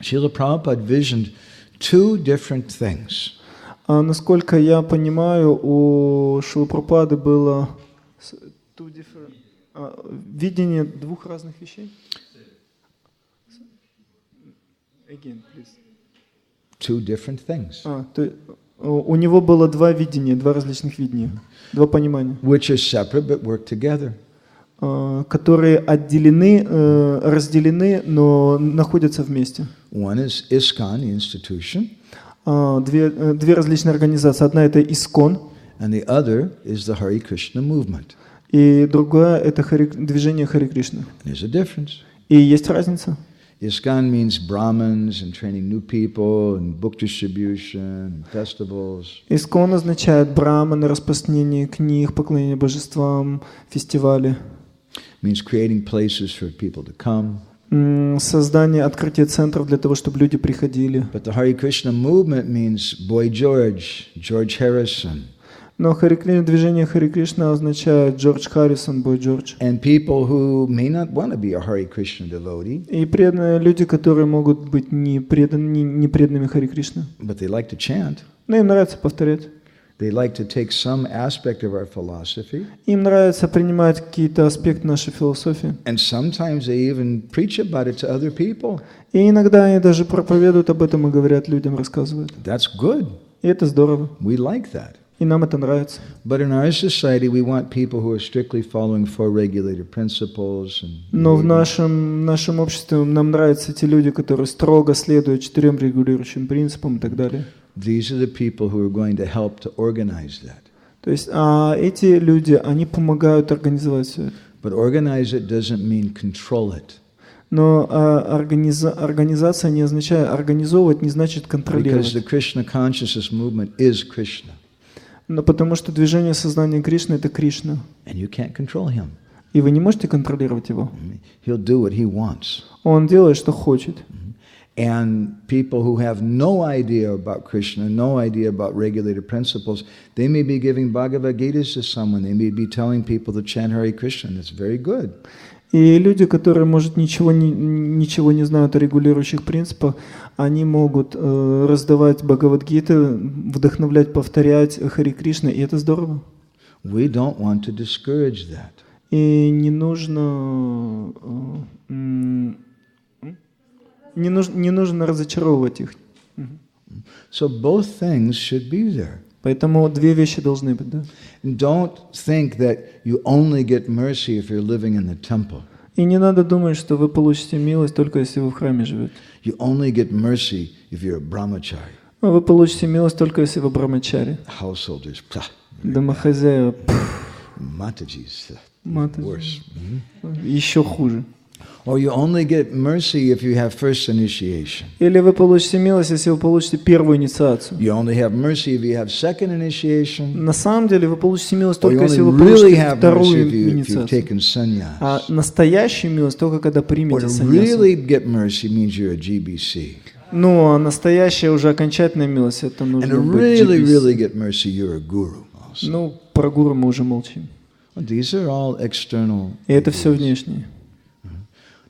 Srila Prabhupada visioned two different things. Насколько я понимаю, у Шрилы Прабхупады было видение двух разных вещей. Again, please. Two different things. У него было два видения, два различных видения, два понимания, Which are separate but work together. которые разделены, но находятся вместе. One is ISKCON, the institution. Две различные организации. Одна это ИСКОН, And the other is the Hare Krishna movement. и другая это движение Харе Кришна. There's a difference. И есть разница. ISKCON means Brahmins and training new people and book distribution and festivals. ИСКОН означает браманы, распространение книг, поклонение божествам, фестивали. Means creating places for people to come. Создание, открытие центров для того, чтобы люди приходили. But the Hare Krishna movement means Boy George, George Harrison. Но движение Харе Кришна означает Джордж Харрисон, Бой Джордж. And people who may not want to be a Hare Krishna devotee. И преданные люди, которые могут быть не преданными Харе Кришна. But they like to chant. Но им нравится повторять. They like to take some aspect of our philosophy. Им нравится принимать какие-то аспекты нашей философии. And sometimes they even preach about it to other people. И иногда они даже проповедуют об этом и говорят людям, рассказывают. That's good. И это здорово. We like that. И нам это нравится. But in our society, we want people who are strictly following four regulator principles. Но в нашем обществе нам нравятся те люди, которые строго следуют 4 регулирующим принципам и так далее. These are the people who are going to help to organize that. То есть эти люди, они помогают организовать все это. But organize it doesn't mean control it. Но организация не означает, организовывать не значит контролировать. Because the Krishna consciousness movement is Krishna. Но потому что движение сознания Кришны — это Кришна. And you can't control him. И вы не можете контролировать его. He'll do what he wants. Он делает, что хочет. And people who have no idea about Krishna, no idea about regulator principles, they may be giving Bhagavad Gitas to someone. They may be telling people to chant Hare Krishna. That's very good. И люди, которые, может, ничего не знают о регулирующих принципах, они могут раздавать Бхагавад-гиты, вдохновлять, повторять Харе Кришна, и это здорово. We don't want to discourage that. И не нужно разочаровывать их. So both things should be there. Поэтому две вещи должны быть, да? Don't think that you only get mercy if you're living in the temple. И не надо думать, что вы получите милость только если вы в храме живете. You only get mercy if you're a brahmachari. Вы получите милость только если вы брамачари. Householders, Домохозяева. Mataji's Матаджи. worse. Еще хуже. Or you only get mercy if you have first initiation. Или вы получите милость, если вы получите первую инициацию. You only have mercy if you have second initiation. На самом деле вы получите милость Or you только если only вы really получите have mercy вторую if you've инициацию. taken sannyas. А настоящую милость только когда Or примете to саньясу. really get mercy means you're a GBC. Ну, а настоящая уже окончательная милость, это And нужно to быть really, GBC. really get mercy, you're a guru also. Ну, про гуру мы уже молчим. These are all external. И это все внешнее.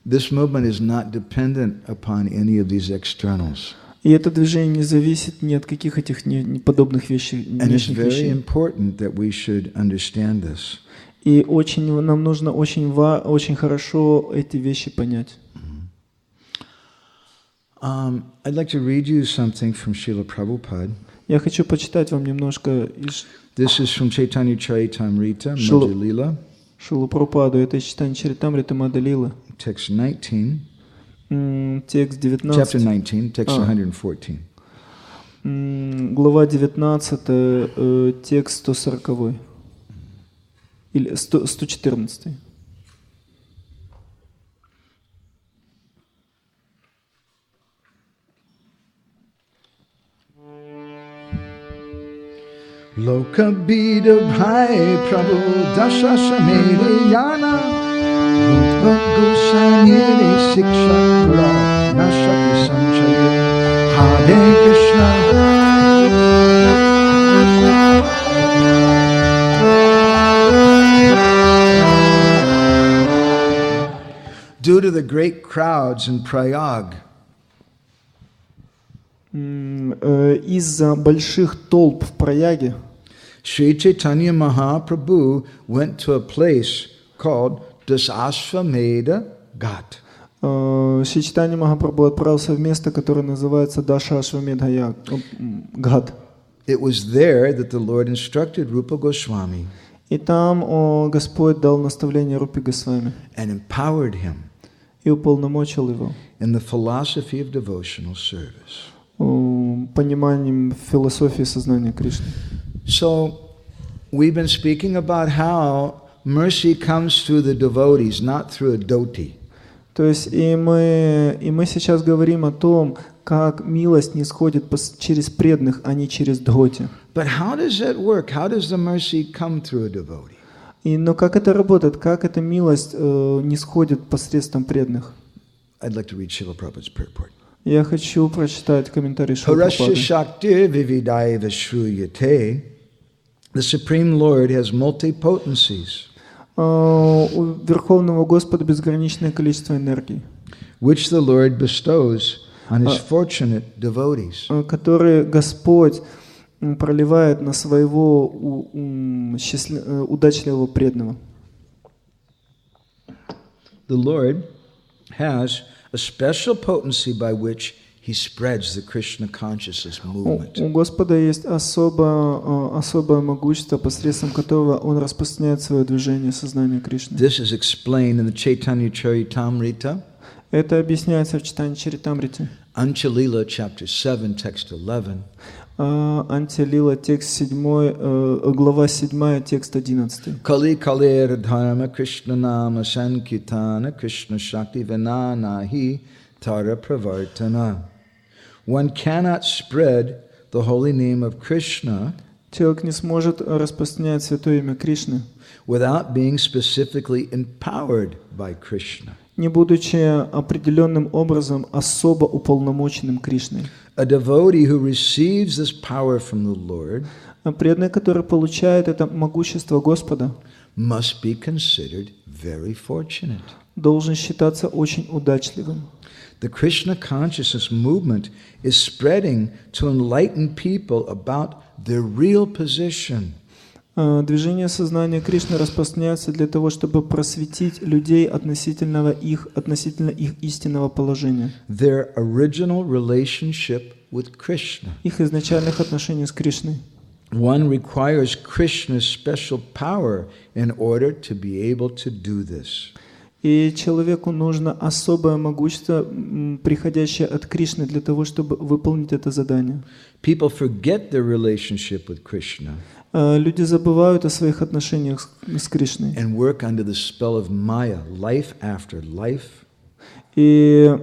This movement is not dependent upon any of these externals. И это движение не зависит ни от каких этих подобных вещей, And it's внешних very вещей. important that we should understand this. И нам нужно очень хорошо эти вещи понять. I'd like to read you something from Srila Prabhupada. Я хочу почитать вам немножко из This is from Chaitanya Charitamrita, Srila- Madhya Lila, Шрилы Прабхупады. Это из читания Чаритамриты Мадхавананда Лилы. text 19, Текст chapter 19. 19, text 114. Глава 19, текст 140. Или 114. Loka bida bhai prabhu dasha samere yana rupa gosanyere siksha kura nashaki samchaye Hare Krishna Due to the great crowds in Prayag, из-за больших толп в Праяге Sri Chaitanya Mahaprabhu went to a place called Dasashvamedha Ghat. Шри Чайтанья Махапрабху отправился в место, которое называется Даша Ашвамедха Гhat. It was there that the Lord instructed Rupa Goswami И там Господь дал наставление Рупе Госвами and empowered him и уполномочил его in the philosophy of devotional service. пониманием философии сознания Кришны. So, we've been speaking about how mercy comes through the devotees, not through a dhoti. То есть и мы сейчас говорим о том, как милость нисходит через преданных, а не через дхоти. But how does that work? How does the mercy come through a devotee? Но как это работает? Как эта милость нисходит посредством преданных? I'd like to read Srila Prabhupada's purport. Я хочу прочитать комментарий Шрила Parasya Прабхупады. Shaktir Vividaiva Shruyate. The Supreme Lord has multi-potencies, У Верховного Господа безграничное количество энергий, which the Lord bestows on His fortunate devotees. которые Господь проливает на своего удачливого преданного. The Lord has a special potency by which He spreads the Krishna consciousness movement. У Господа есть особое могущество, посредством которого Он распространяет свое движение сознания Кришны. This is explained in the Chaitanya Charitamrita, Это объясняется в читании Чаритамрите. Anchalila, chapter 7, text 11. Антилила, текст 7, глава 7, текст 11. Kali Kalir Dharma Krishna Nama Sankirtana Krishna Shakti Vinanahi Tara Pravartana. One cannot spread the holy name of Krishna Человек не сможет распространять святое имя Кришны, without being specifically empowered by Krishna. не будучи определенным образом особо уполномоченным Кришной. A devotee who receives this power from the Lord Преданный, который получает это могущество Господа, must be considered very fortunate. должен считаться очень удачливым. The Krishna consciousness movement is spreading to enlighten people about their real position. Движение сознания Кришны распространяется для того, чтобы просветить людей относительно их истинного положения, Their original relationship with Krishna. их изначальных отношений с Кришной. One requires Krishna's special power in order to be able to do this. И человеку нужно особое могущество, приходящее от Кришны, для того, чтобы выполнить это задание. People forget their relationship with Krishna Люди забывают о своих отношениях с Кришной and work under the spell of Maya, life after life, и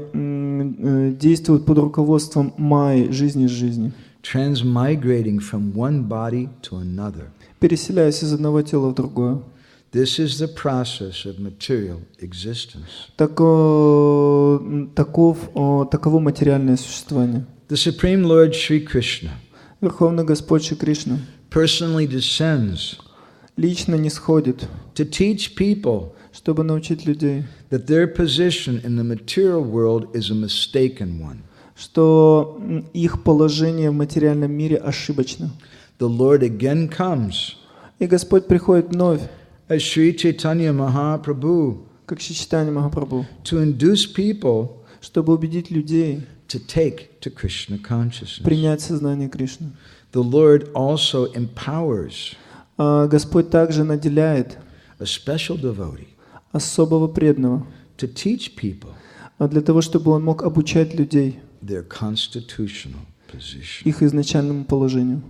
действуют под руководством Майи, жизни с жизни, transmigrating from one body to another. переселяясь из одного тела в другое. This is the process of material existence. Таково материальное существование. The Supreme Lord Sri Krishna Верховный Господь Шри Кришна personally descends лично нисходит, to teach people чтобы научить людей, that their position in the material world is a mistaken one. что их положение в материальном мире ошибочно. The Lord again comes И Господь приходит вновь, as Sri Chaitanya Mahaprabhu как Шри Чайтанья Махапрабху, to induce people чтобы убедить людей to take to Krishna consciousness. принять сознание Кришны. The Lord also empowers Господь также наделяет a special devotee особого преданного, to teach people для того, чтобы он мог обучать людей their constitutional position. их изначальному положению.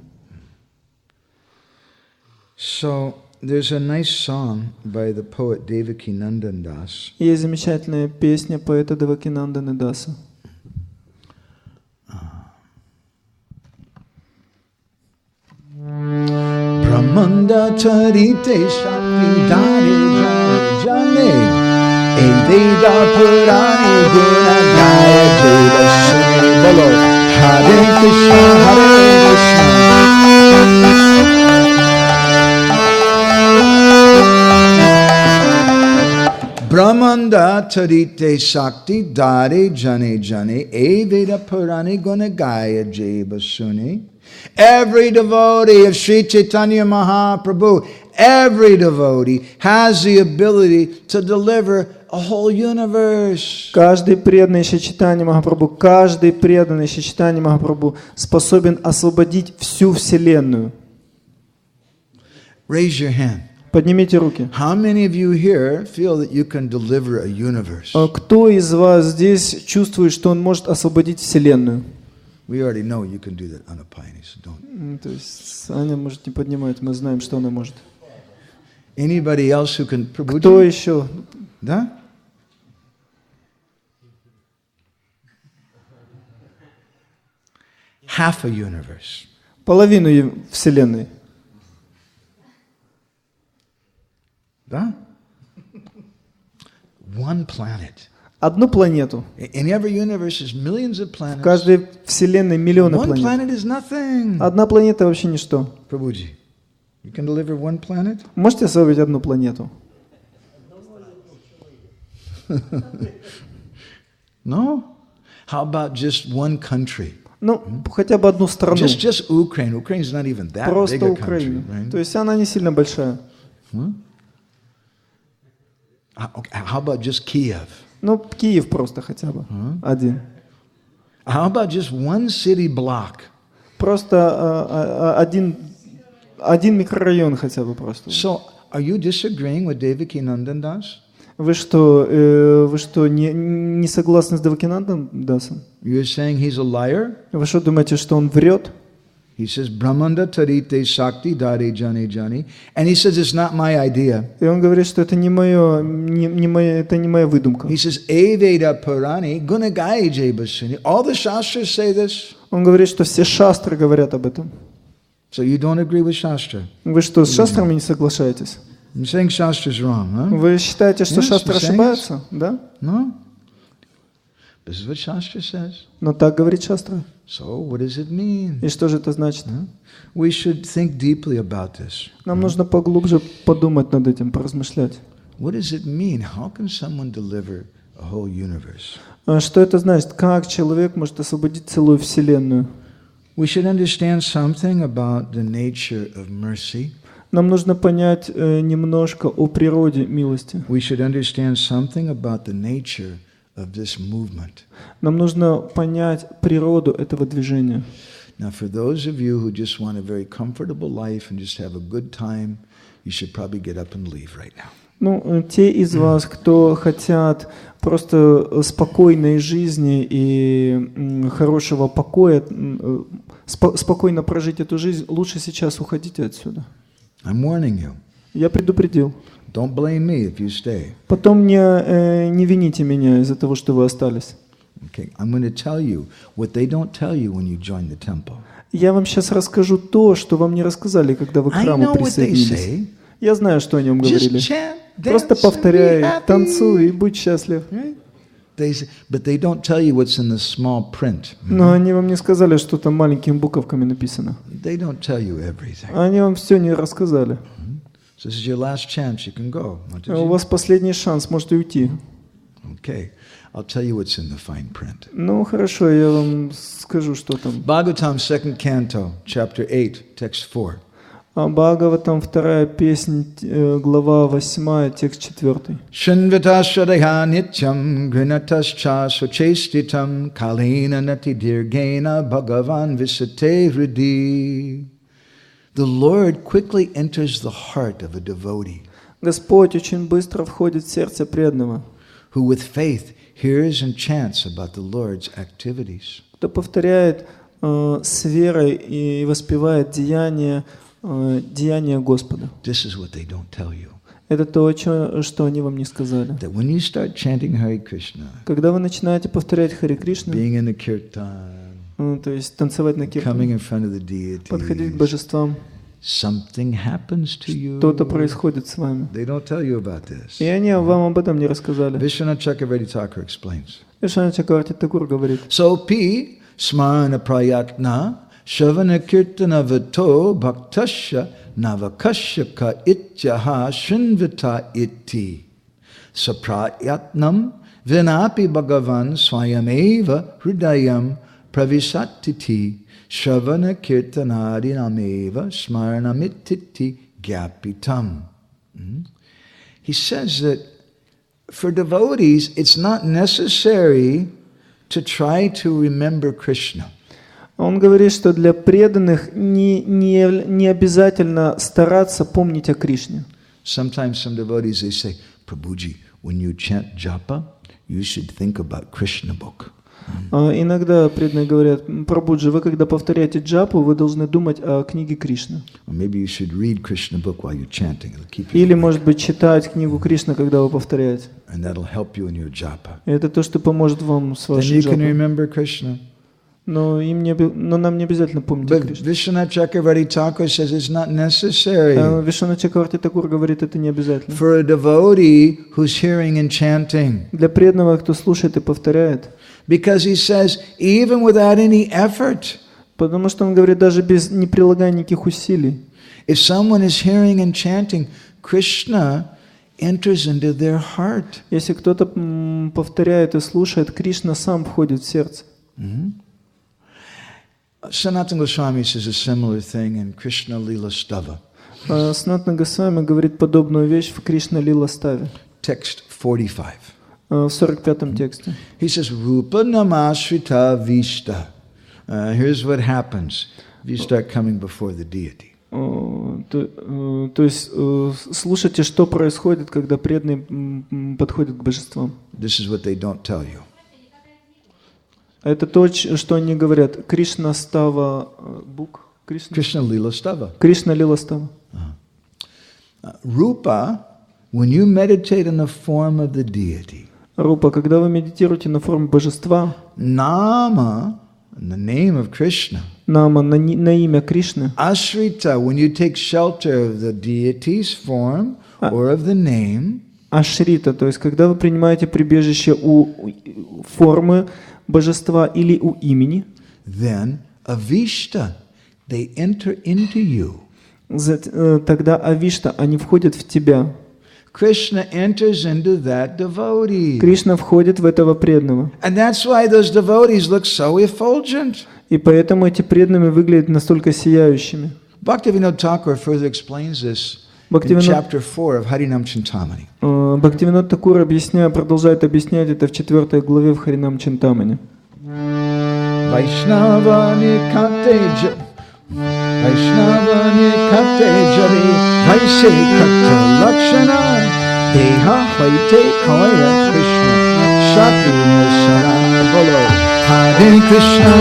So there's a nice song by the poet Devakinandan Das. Есть замечательная песня поэта Девакинанданы Даса. Brahmanda charite shakti dare jane e Veda Purane guna gaya jaya sune bolo Hare Krishna Brahmanda tarite sakti dare jane jane eveda purani gunagaya jebasuni. Every devotee of Sri Chaitanya Mahaprabhu, every devotee has the ability to deliver a whole universe. Каждый преданный Шри Чайтанья Махапрабху, каждый преданный Шри Чайтанья Махапрабху способен освободить всю Вселенную. Raise your hand. Поднимите руки. How many of you here feel that you can deliver a universe? Кто из вас здесь чувствует, что он может освободить Вселенную? We already know you can do that, Anapayani, so don't. То есть Аня может не поднимать, мы знаем, что она может. Anybody else who can? Кто еще? Да? Half a universe. Половину Вселенной. Да? One planet. Одну планету. In every universe is millions of planets. В каждой Вселенной миллионы One планет. planet is nothing. Одна планета вообще ничто. Prabhuji, you can deliver one planet? Можете освободить одну планету? No? How about just one country? Ну, хотя бы одну страну. Just Ukraine. Ukraine is not even that big Просто a country, Украину. right? То есть она не сильно большая. Okay, how about just Kiev? Ну, Киев просто хотя бы. Один. How about just one city block? Просто один микрорайон хотя бы просто. So, are you disagreeing with Devakinandan Das? Вы что, не согласны с Девакинандом Дасом? You're saying he's a liar? Вы что, думаете, что он врет? He says, Brahmanda tarite sakti dare jane jane. And he says, it's not my idea. И он говорит, что это не моя выдумка. He says, Eveda Purani gunagaye jebasuni. All the Shastras say this. Он говорит, что все шастры говорят об этом. So you don't agree with Shastra? Вы что, с шастрами не соглашаетесь? I'm saying Shastra's wrong, huh? Вы считаете, что Yes, шастры you're saying ошибаются? Да? No. This is what Shastra says. Но так говорит шастра. So what does it mean? И что же это значит? We should think deeply about this. Нам нужно поглубже подумать над этим, поразмышлять. What does it mean? How can someone deliver a whole universe? Что это значит? Как человек может освободить целую Вселенную? We should understand something about the nature of mercy. Нам нужно понять немножко о природе милости. We should understand something about the nature of this movement. Нам нужно понять природу этого движения. Now, for those of you who just want a very comfortable life and just have a good time, you should probably get up and leave right now. Ну, те из вас, кто хотят просто спокойной жизни и хорошего покоя, спокойно прожить эту жизнь, лучше сейчас уходите отсюда. I'm warning you. Я предупредил. Don't blame me if you stay. Потом не вините меня из-за того, что вы остались. Okay, I'm going to tell you what they don't tell you when you join the temple. Я вам сейчас расскажу то, что вам не рассказали, когда вы к I храму know what they присоединились. say. Я знаю, что о нем Just говорили. chant, Просто dance, and be повторяй, happy. танцуй и будь счастлив. Right? They say, but they don't tell you what's in the small print. Но они вам не сказали, что там маленькими буковками написано. They don't tell you everything. Они вам все не рассказали. So this is your last chance. You can go. У вас последний шанс, можете уйти. Okay, I'll tell you what's in the fine print. Ну, хорошо, я вам скажу, что там. Bhagavatam, 2nd canto, chapter 8, text 4. Бхагаватам, 2 песня, глава 8, текст 4. Shinvata shradaya nityam grinatascha suchestitam kalina nati dirgena bhagavan visate hridi. The Lord quickly enters the heart of a devotee Господь очень быстро входит в сердце преданного, who with faith hears and chants about the Lord's activities. кто повторяет с верой и воспевает деяния Господа. This is what they don't tell you. Это то, что они вам не сказали. That when you start chanting Hare Krishna, Когда вы начинаете повторять Харе Кришна, being in the kirtan, то есть танцевать на coming киртане, in front of the deity, подходить к божествам, something happens to you. что-то происходит с вами. They don't tell you about this. И они вам об этом не рассказали. Vishwanath Chakravarti Thakur explains. Вишванат Чакраварти Такур говорит: So pi smana prayatna shavana kirtana vato bhaktasya navakashyaka ityaha shinvata iti. Saprayatnam vinapi bhagavan swayameva hridayam pravisatiti Shravana kirtanadi nameva smaranamititi gyapitam. He says that for devotees, it's not necessary to try to remember Krishna. Он говорит, что для преданных не обязательно стараться помнить о Кришне. Sometimes some devotees, they say, Prabhuji, when you chant japa, you should think about Krishna book. Иногда преданные говорят: Прабхуджи, вы когда повторяете джапу, вы должны думать о книге Кришны. Или, может быть, читать книгу Кришны, когда вы повторяете. И это то, что поможет вам с вашей джапой. Но нам не обязательно помнить о Кришне. Vishwanath Чакраварти Такур говорит, это не обязательно. For a devotee who's hearing and chanting. Для преданного, кто слушает и повторяет. Because he says, even without any effort. Потому что он говорит, даже без не прилагая никаких усилий. If someone is hearing and chanting, Krishna enters into their heart. Если кто-то повторяет и слушает, Кришна сам входит в сердце. Sanatana Goswami says a similar thing in Krishna Lila Stava. Санатана Госвами говорит подобную вещь в Кришна Лила Ставе. Text 45. В 45-м тексте. He says, Rupa namashrita vishta. Here's what happens. You start coming before the deity. То есть, слушайте, что происходит, когда преданные подходят к божествам. This is what they don't tell you. Это то, что они говорят. Кришна Става Бук. Krishna Lila Stava. Кришна Лила Става. Rupa, when you meditate in the form of the deity. Рупа, когда вы медитируете на форме божества. Nama, in the name of Krishna. Нама, на имя Кришны. Ashrita, when you take shelter of the deity's form or of the name. Ашрита, то есть когда вы принимаете прибежище у формы божества или у имени. Then avishta, they enter into you. Тогда авишта, они входят в тебя. Krishna enters into that devotee. Кришна входит в этого преданного. And that's why those devotees look so effulgent. И поэтому эти преданные выглядят настолько сияющими. Bhaktivinoda Thakur further explains this in chapter 4 of Harinam Chintamani. Бхактивинод Такур продолжает объяснять это в 4 главе в Харинам Чинтамани. Vaishnava nikate jari vaise kata lakshana deha hoite kaya Krishna shakti nisana bolo Hare Krishna.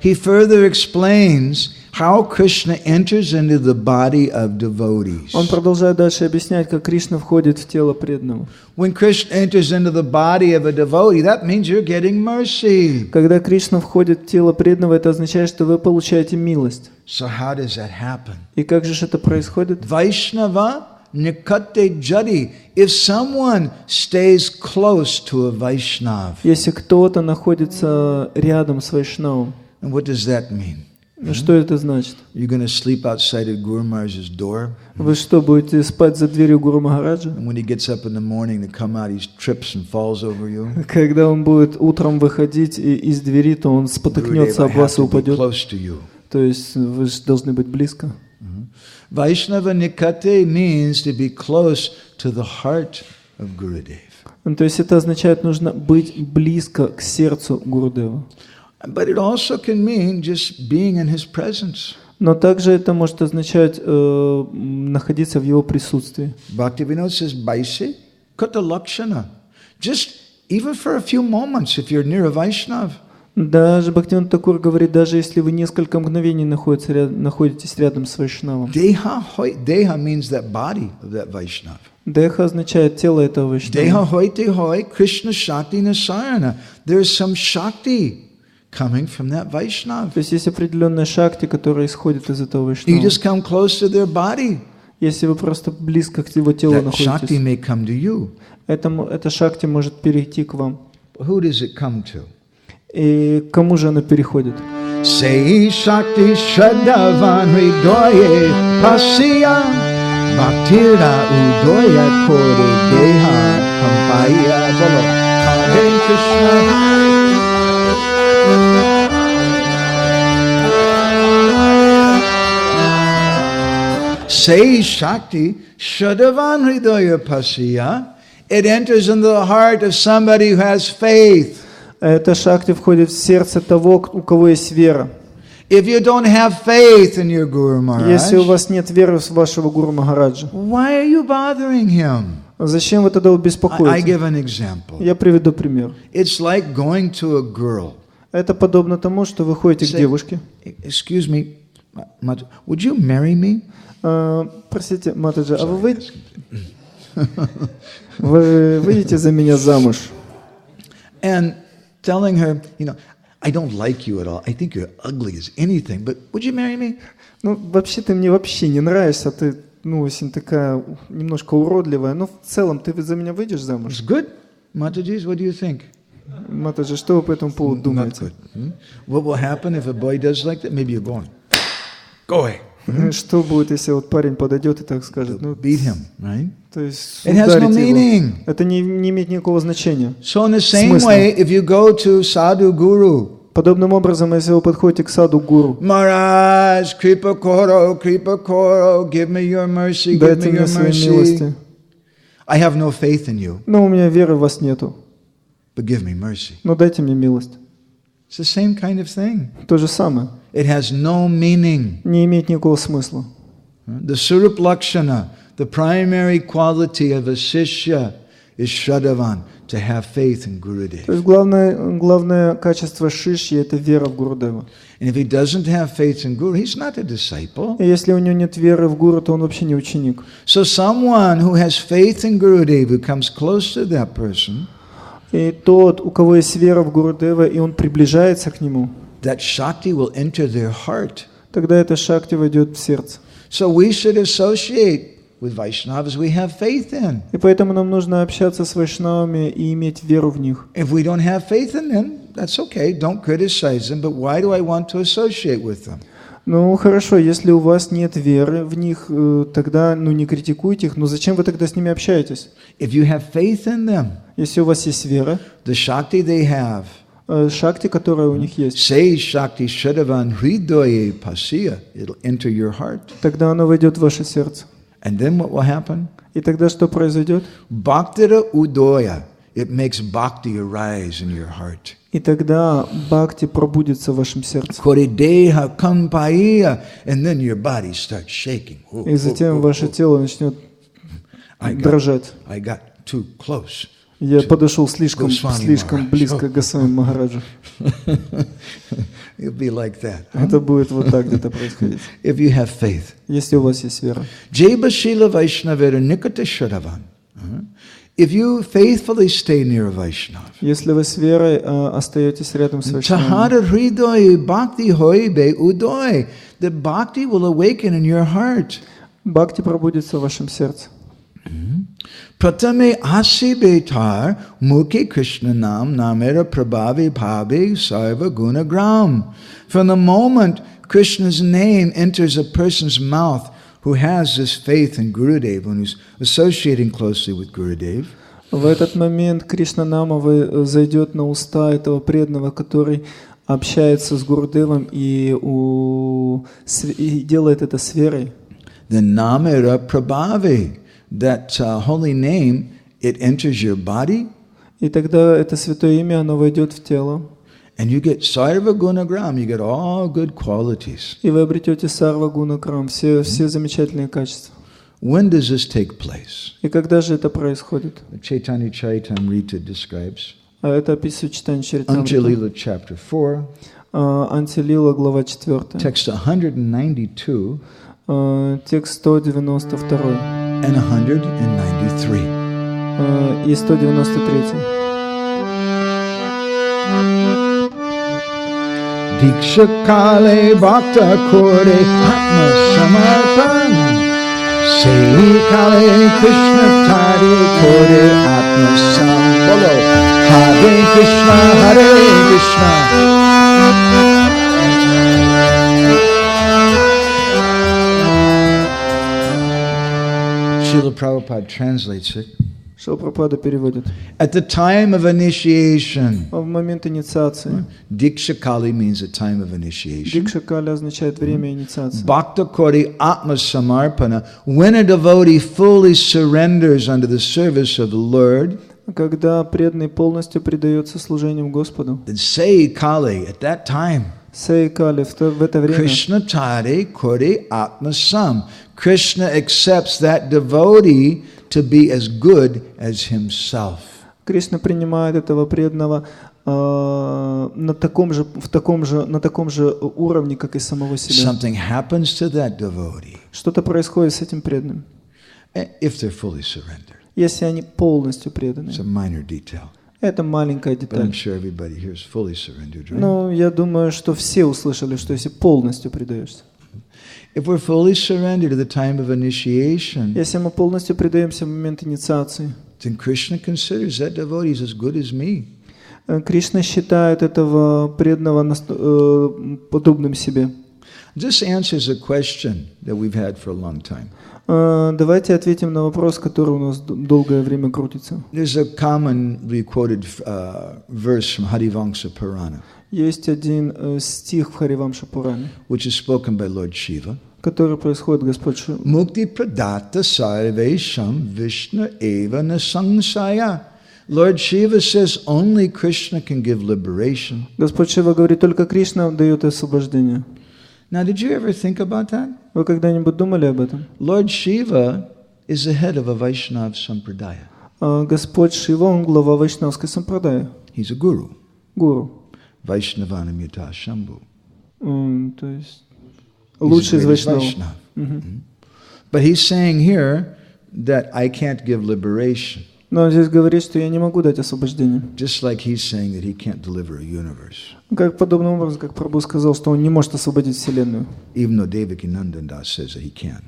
He further explains how Krishna enters into the body of devotees. Он продолжает дальше объяснять, как Кришна входит в тело преданного. When Krishna enters into the body of a devotee, that means you're getting mercy. Когда Кришна входит в тело преданного, это означает, что вы получаете милость. So how does that happen? И как же это происходит? Vaishnava nikate jari. If someone stays close to a Vaishnav. Если кто-то находится рядом с Вайшнавом. And what does that mean? Что это значит? You're going to sleep outside of Guru Maharaj's door. Вы что, будете спать за дверью Гуру Махараджа? And when he gets up in the morning to come out, he trips and falls over you. Когда он будет утром выходить из двери, то он спотыкнется об вас и упадет. То есть вы же должны быть близко. Vaishnava Nikate means to be close to the heart of Gurudev. То есть это означает, нужно быть близко к сердцу Гурудева. But it also can mean just being in his presence. Но также это может означать находиться в его присутствии. Bhaktivinoda says, Vaise kata lakshana. Just even for a few moments, if you're near a Vaishnav. Даже Бхактивинод Такур говорит, даже если вы несколько мгновений находитесь рядом с Вайшнавом. Deha means that body of that Vaishnav. Деха означает тело этого Вайшнава. Deha hoite hoi Krishna Shakti Nasarana. There is some Shakti coming from that Vaishnav. То есть есть определенная шакти, которая исходит из этого Вайшнава. You just come close to their body. Если вы просто близко к его телу находитесь, Shakti may come to you. Эта шакти может перейти к вам. Who does it come to? И к кому же оно переходит? Sei Shakti Shadavan Hridoye Pasya Bhaktira Udoya Kore Deha Kampaya Bolo Hare Krishna. Sei Shakti Shadavan Hridoya Pasya. It enters into the heart of somebody who has faith. Эта шакти входит в сердце того, у кого есть вера. If you don't have faith in your Guru Maharaj, Если у вас нет веры в вашего Гуру Махараджа, why are you bothering him? зачем вы тогда I беспокоитесь? give an example. Я приведу пример. It's like going to a girl. Это подобно тому, что вы ходите к девушке. Excuse me, would you marry me? Простите, Матаджи, а вы выйдете за меня замуж? And telling her, I don't like you at all. I think you're ugly as anything, but would you marry me? Ну, вообще ты мне вообще не нравишься, ты, очень такая немножко уродливая, но в целом ты за меня выйдешь замуж? It's good. Mataji, what do you think? Матаджи, что вы по этому поводу думаете? Not good. What will happen if a boy does like that? Maybe you're going, go away. Что будет, если вот парень подойдет и так скажет? Beat him, right? То есть It has no ударить meaning. его. Это не имеет никакого значения. So in the same way, if you go to sadhu guru, Подобным образом, если вы подходите к саду гуру, Maharaj, Kripa Koro, give me your mercy, give дайте me мне your свои mercy. милости. I have no faith in you, Но у меня веры в вас нету. but give me mercy. Но дайте мне милость. It's the same kind of thing. То же самое. It has no meaning. Не имеет никакого смысла. The Surup Lakshana, the primary quality of a Shishya is Shraddhavan, to have faith in Gurudev. То есть главное качество шишьи – это вера в Гурудева. And if he doesn't have faith in Guru, he's not a disciple. И если у него нет веры в Гуру, то он вообще не ученик. So someone who has faith in Gurudev, who comes close to that person, И тот, у кого есть вера в Гурудева, и он приближается к нему, that Shakti will enter their heart. тогда эта шакти войдет в сердце. So we should associate with Vaishnavas we have faith in. И поэтому нам нужно общаться с вайшнавами и иметь веру в них. If we don't have faith in them, that's okay. Don't criticize them. But why do I want to associate with them? Ну хорошо, если у вас нет веры в них, тогда не критикуйте их, но зачем вы тогда с ними общаетесь? If you have faith in them, Если у вас есть вера, the Shakti they have, шакти, которая у них есть, say Shakti Shadavan Hridoye Pasya, it'll enter your heart. тогда оно войдет в ваше сердце. And then what will happen? И тогда что произойдет? Bhaktira Udoya, it makes bhakti arise in your heart. И тогда бхакти пробудится в вашем сердце. Korideha Kampaya, and then your body starts shaking. И затем ваше тело начнет дрожать. I got too close. Я подошел слишком Maharaj. близко к Госвами Махараджу. It'll be like that. Это будет вот так где-то происходить. If you have faith. Если у вас есть вера. Jeba Shila Vaishnavera Nikata Shadavan. If you faithfully stay near a Vaishnava. Если вы с верой остаетесь рядом с Вайшнавами, Tahara Hridoy Bhakti Hoibe Udoy. The bhakti will awaken in your heart. бхакти пробудится в вашем сердце. Pratame Asi Betar Mukhi Krishna Nam Namera Prabhavi Bhavi Sarva Guna Gram. From the moment Krishna's name enters a person's mouth who has this faith in Gurudev, and who's associating closely with Gurudev, В этот момент Кришна Намава зайдет на уста этого преданного, который общается с Гурудевом и делает это с верой. the Namera Prabhavi, that holy name, it enters your body, И тогда это святое имя, оно войдет в тело. and you get Sarva Guna Gram, you get all good qualities. И вы обретете сарва гуна крам, все замечательные качества. When does this take place? И когда же это происходит? Chaitanya Charitamrita describes. А это описывает читание Чаритамрита. Anjalila chapter 4, Антилила, глава 4. text 192 Текст 192 and 193. И 193. Diksha Kale Bhakta Kore Atma Samarpan. Sei Kale Krishna Tari Kore Atma Atma Sambolo. Hare Krishna, Hare Krishna. Srila Prabhupada translates it. Шрила Прабхупада переводит. At the time of initiation. В момент инициации. Diksha Kali means a time of initiation. Дикша Кали означает время инициации. Bhakta Kori Atma Samarpana. When a devotee fully surrenders under the service of the Lord. Когда преданный полностью предается служением Господу. Then say Kali at that time. Say Kali в это время. Krishna Tare Kori Atma Sam. Krishna accepts that devotee to be as good as himself. Кришна принимает этого преданного на таком же уровне, как и самого себя. Something happens to that devotee. Что-то происходит с этим преданным. If they're fully surrendered. Если они полностью преданы. It's a minor detail. Это маленькая But деталь. I'm sure everybody here is fully surrendered, right? Но я думаю, что все услышали, что если полностью предаешься. If we're fully surrendered at the time of initiation, Если мы полностью предаемся в момент инициации, then Krishna considers that devotee as good as me. Кришна считает этого преданного подобным себе. This answers a question that we've had for a long time. Давайте ответим на вопрос, который у нас долгое время крутится. There's a commonly quoted verse from Harivangsha Purana. Есть один стих в Харивамша Пуране, which is spoken by Lord Shiva. который происходит Господь Шива. Mukti pradata sarvesham Vishnu eva nasangsaya. Lord Shiva says only Krishna can give liberation. Господь Шива говорит, только Кришна дает освобождение. Now, did you ever think about that? Вы когда-нибудь думали об этом? Lord Shiva is the head of a Vaishnava sampradaya. Господь Шива, он глава Вайшнавской сампрадая. He's a guru. Гуру. Vaishnavanamyuta Shambhu. То есть лучший из Вайшнавов. But he's saying here that I can't give liberation. Но он здесь говорит, что я не могу дать освобождение. Just like he's saying that he can't deliver a universe. Как подобным образом, как Прабху сказал, что он не может освободить Вселенную. Even though Devakinanda Das says that he can.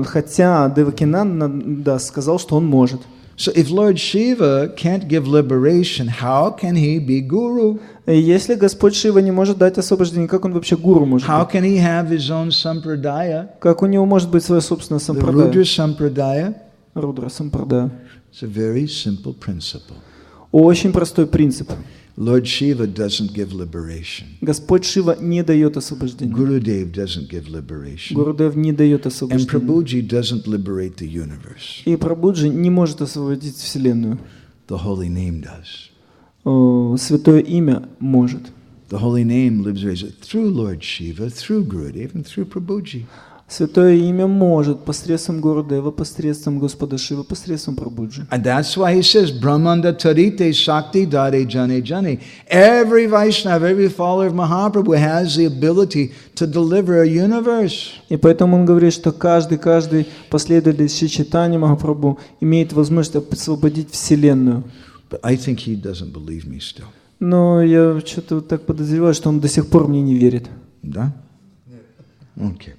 Хотя Девакинанда сказал, что он может. So if Lord Shiva can't give liberation, how can he be guru? Если Господь Шива не может дать освобождение, как он вообще гуру может How быть? can he have his own sampradaya? Как у него может быть свое собственное The сампрадая? Rudra sampradaya? Рудра сампрадая. It's a very simple principle. Очень простой принцип. Lord Shiva doesn't give liberation. Господь Шива не дает освобождения. Gurudev doesn't give liberation. Гурудев не дает And освобождения. Prabhuji doesn't liberate the universe. И Прабхуджи не может освободить Вселенную. The holy name does. Святое имя может. The holy name liberates it through Lord Shiva, through Gurudev, and through Prabhuji. Святое имя может посредством Гурудева, посредством Господа Шива, посредством Прабхуджи. And that's why he says, Brahmanda tarite shakti dare jane jane. Every Vaishnava, every follower of Mahaprabhu has the ability to deliver a universe. И поэтому он говорит, что каждый последователь Чайтаньи Махапрабху имеет возможность освободить Вселенную. But I think he doesn't believe me still. Но я что-то так подозреваю, что он до сих пор мне не верит. Да? Okay.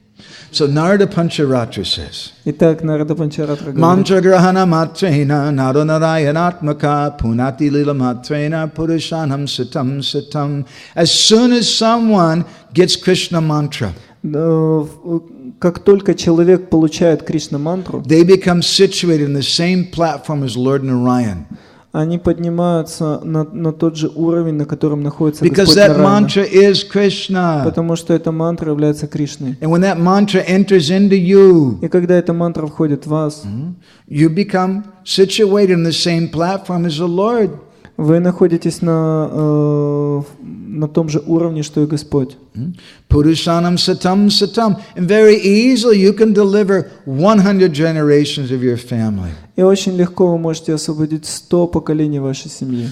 So Narada Pancharatra says, Итак, Нарада Панчаратра говорит, Mantra grahana matrena naranarayanatmaka punati lila matrena purushanam satam satam. As soon as someone gets Krishna mantra, как только человек получает Кришна-мантру, they become situated in the same platform as Lord Narayan. они поднимаются на тот же уровень, на котором находится Because Господь that Нараяна. mantra is Krishna. Потому что эта мантра является Кришной. And when that mantra enters into you, И когда эта мантра входит в вас, you become situated in the same platform as the Lord. вы находитесь на том же уровне, что и Господь. Purushanam satam satam. And very easily you can deliver 100 generations of your family. И очень легко вы можете освободить 100 поколений вашей семьи.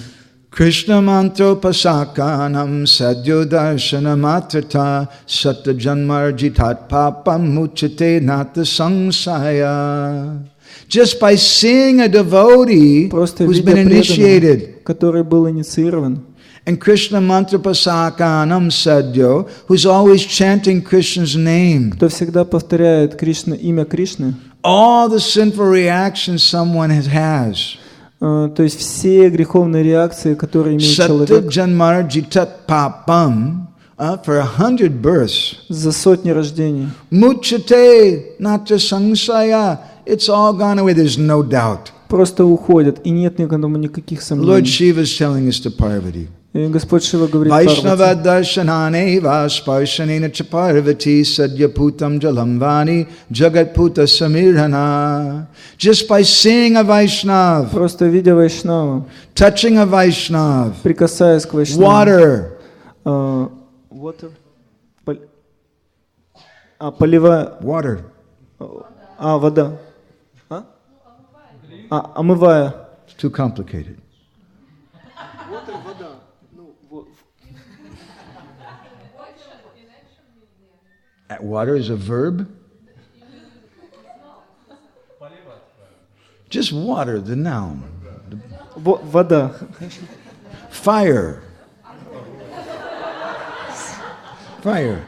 Krishna mantro pasakanam sadyo darshana matrata satta janmarjitat papam muchate nata sangsaya. Just by seeing a devotee Просто who's видя been initiated. преданного, который был инициирован, And Krishna mantra pasakanam sadyo, who's always chanting Krishna's name. кто всегда повторяет имя Кришны, All the sinful reactions someone has, То есть все греховные реакции, которые имеет человек Satyajanmar jitat papam for 100 births. за сотни рождений. Muchate nata sangsaya. It's all gone away. There's no doubt. Просто уходят, и нет никаких Lord сомнений. Shiva is telling us to Parvati. И Господь Шива говорит Vaishnava Парвати: darshanane vasparshanena cha Parvati sadyaputam jalamvani jagatputa samirhana. Just by seeing a Vaishnav, просто видя Вайшнава, touching a Vaishnav, прикасаясь к Вайшнаву, water, water, поливая, water. вода, омывая. It's too complicated. Water is a verb? Just water, the noun. Вода. Fire. Fire.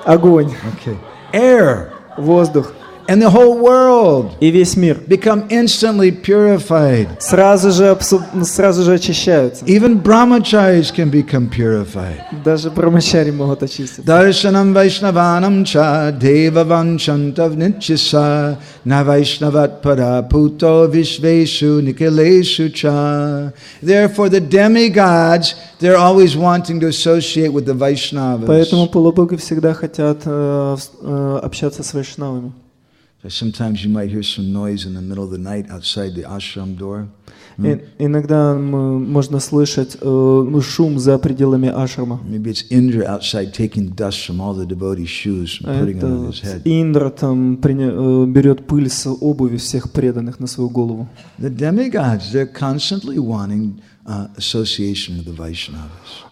Огонь. Okay. Air. Воздух. And the whole world И весь мир become instantly purified. сразу же очищаются. Even brahmacharis can become purified. Даже брамачари могут очиститься. Darshanam Vaishnavanam cha deva vanchantav nityasa na Vaishnavat paraputo vishveshu nikileshu cha. Therefore the demigods, they're always wanting to associate with the Vaishnavas. Поэтому полубоги всегда хотят общаться с вайшнавами. Sometimes you might hear some noise in the middle of the night outside the ashram door. Иногда можно слышать шум за пределами ашрама. Maybe it's Indra outside taking dust from all the devotees' shoes and putting it on his head. Индра там берет пыль с обуви всех преданных на свою голову. The demigods, they're constantly wanting association with the Vaishnavas.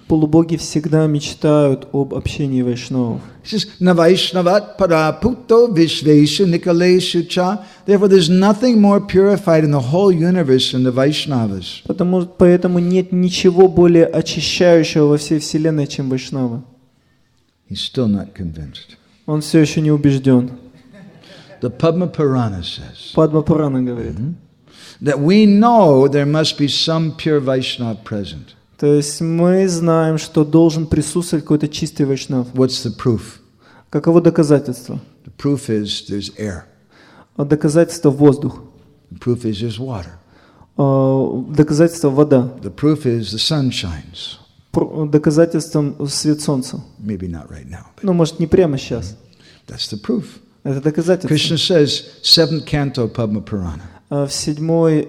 Полубоги всегда мечтают об общении вайшнавов. He says, na Vaishnavat paraputo vishveshu nikaleshu cha. Therefore, there's nothing more purified in the whole universe than the Vaishnavas. Поэтому нет ничего более очищающего во всей вселенной, чем вайшнавы. He's still not convinced. Он все еще не убежден. The Padma Purana says Падма Пурана говорит, that we know there must be some pure Vaishnava present. то есть мы знаем, что должен присутствовать какой-то чистый вайшнав. What's the proof? Каково доказательство? The proof is there's air. Доказательство — воздух. The proof is there's water. Доказательство — вода. The proof is the sun shines. Доказательством — свет солнца. Maybe not right now, but Ну, может, не прямо сейчас. that's the proof. Это доказательство. Krishna says, 7th canto Padma Purana. В седьмой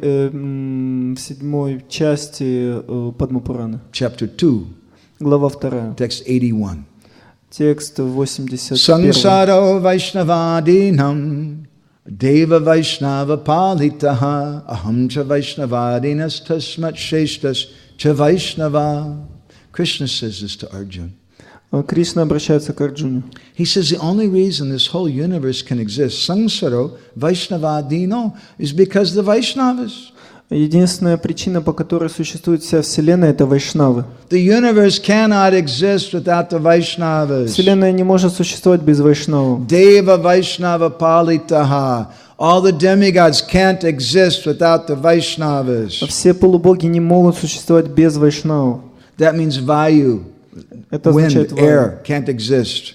части Падма Пураны, Chapter 2, глава 2, text 81. текст 81. Sansaro Vaishnavadinam Deva Vaishnava Palitaha Aham cha Vaishnavadinas Tasmat Sheshtas cha Vaishnava. Krishna says this to Arjuna. Кришна обращается к Арджуне. He says the only reason this whole universe can exist, Sansaro Vaishnavadino, is because the Vaishnavas. Единственная причина, по которой существует вся Вселенная, это вайшнавы. The universe cannot exist without the Vaishnavas. Вселенная не может существовать без вайшнавов. Deva Vaishnava Palitaha. All the demigods can't exist without the Vaishnavas. Все полубоги не могут существовать без вайшнавов. That means Vayu, Это означает wind, air, can't exist.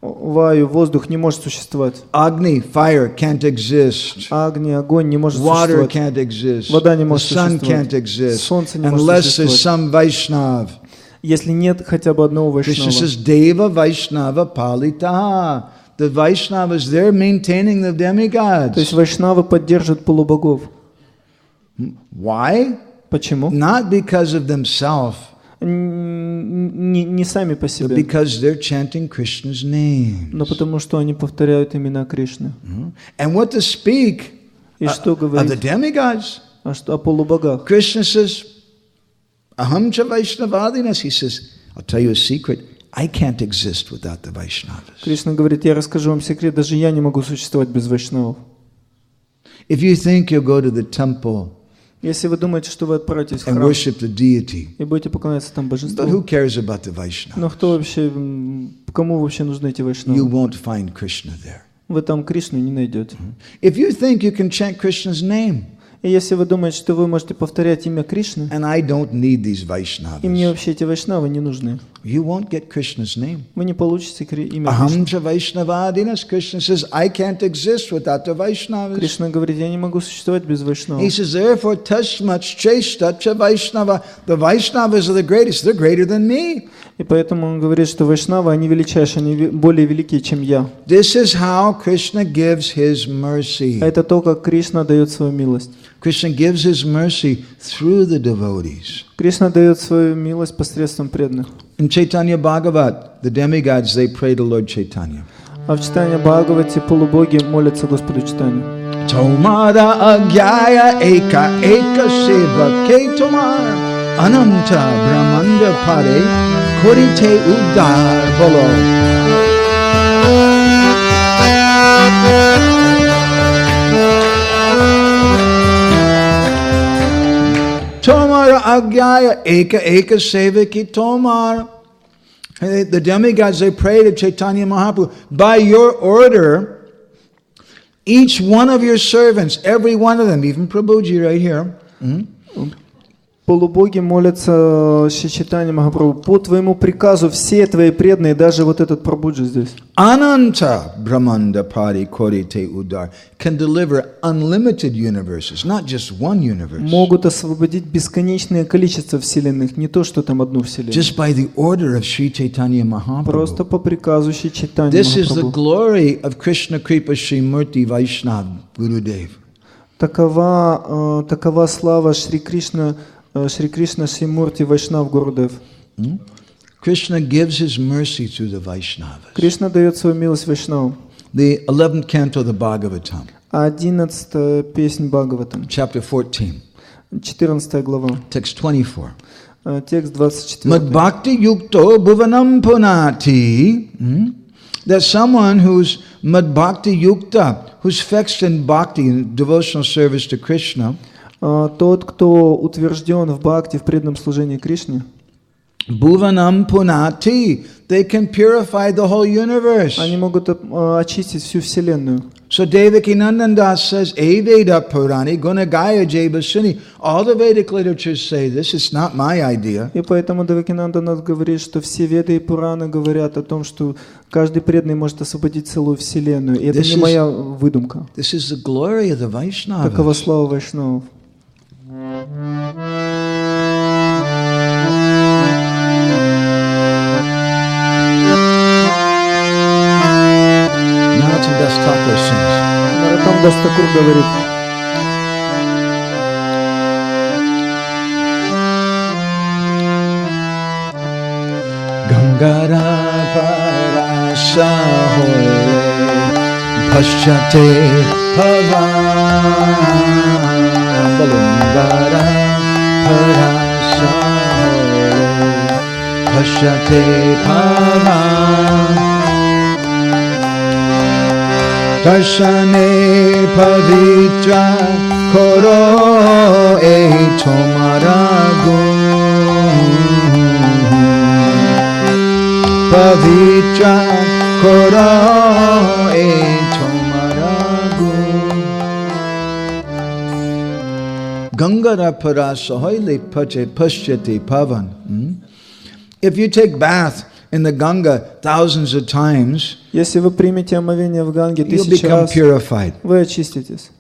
Ваю, воздух не может существовать. Agni, fire, can't exist. Огонь, огонь не может Water существовать. can't exist. Вода не The может sun существовать. can't exist. Солнце не может Unless there's существовать. some Vaishnav. Если нет хотя бы одного Krishna вайшнава. says, Deva Vaishnava Palitaha. The Vaishnavas, they're maintaining the То есть demigods. вайшнавы поддерживают полубогов. Why? Почему? Not because of themselves, Не сами по but себе, because they're chanting Krishna's name. но потому что они повторяют имена Кришны. And what to speak И что of the говорить demigods? о полубогах? Krishna says, Aham cha Vaishnavadinas. He says, I'll tell you a secret. I can't exist without the Vaishnavas. Кришна говорит, я расскажу вам секрет, даже я не могу существовать без вайшнавов. If you think you'll go to the temple Если вы думаете, что вы отправитесь в and храм worship the deity, и будете поклоняться там but божеству, who cares about the но Vaishnavas? кто вообще, кому вообще нужны эти You вайшнавы? won't find Krishna there. Вы там Кришну не найдете. If you think you can chant Krishna's name, И если вы думаете, что вы можете повторять имя Кришны, and I don't need these и мне Vaishnavas, вообще эти вайшнавы не нужны, you won't get Krishna's name. вы не получите имя Кришны. Aham cha Vaishnavadinas. Krishna says, I can't exist without the Vaishnavas. Кришна говорит, я не могу существовать без He вайшнавов. says, therefore, tasmat chesta cha Vaishnava. The Vaishnavas are the greatest. They're greater than me. И поэтому он говорит, что вайшнавы, они величайшие, они более великие, чем я. This is how Krishna gives his mercy. Это то, как Кришна дает свою милость. Krishna gives his mercy through the devotees. Кришна дает свою милость посредством преданных. In Chaitanya Bhagavat, the demigods, they pray to Lord Chaitanya. А в читании Бхагавати полубоги молятся Господу Чайтанью. Tomara agyaya eka eka seva ke tomar ananta brahmanda pare korite udar bolo. Tomar agyaya eka eka seva ki tomar. The demigods, they pray to Chaitanya Mahaprabhu, by your order, each one of your servants, every one of them, even Prabhuji right here, Полубоги молятся Шри Чайтанья Махапрабху. По твоему приказу все твои преданные, даже вот этот Прабхуджи здесь, Ananta Brahmanda Pari Korite Udar, can deliver unlimited universes, not just one universe. могут освободить бесконечное количество вселенных, не то, что там одну вселенную. Just by the order of Sri Chaitanya Просто Mahaprabhu. по приказу Шри Чайтаньи This is the Махапрабху. glory of Krishna Kripa Sri Murti Vaishnav Gurudev. Такова слава Шри Кришна Шримурти Вайшнав Гурудев. Krishna gives his mercy through the Vaishnavas. Кришна дает свою милость Вайшнавам. The 11th canto of the Bhagavatam, 11-я песнь Бхагаватам, chapter 14, 14 глава, text 24. текст 24. Madbhakti yukto bhuvanam punati. That someone who's madbhakti yukta, who's fixed in bhakti, in devotional service to Krishna, Тот, кто утвержден в бхакти, в преданном служении Кришне, bhuvanam punati, they can purify the whole universe. они могут очистить всю вселенную. So Devaki Nandandas says, Aveda Purani Gunagaya Jebasini. All the Vedic literatures say this, it's not my idea. И поэтому Девакинанда говорит, что все Веды и Пураны говорят о том, что каждый преданный может освободить целую вселенную. И это не моя выдумка. This is the glory of the Такова Vaishnavas. слава Вайшнавов. Narottam Das Thakur sings. Наротам Дас Такур говорит: Gangara Parasa Hore Paschate Pavan Balungara Parasa Hore Paschate Pavan Darshane Pavitra Koro E Tomaragun Pavitra Koro E Tomaragun Gangara Parasa Hoile Pache Paschati Pavan. If you take bath in the Ganga thousands of times, если вы примете омовение в Ганге you'll 1000 become раз, purified. вы очиститесь.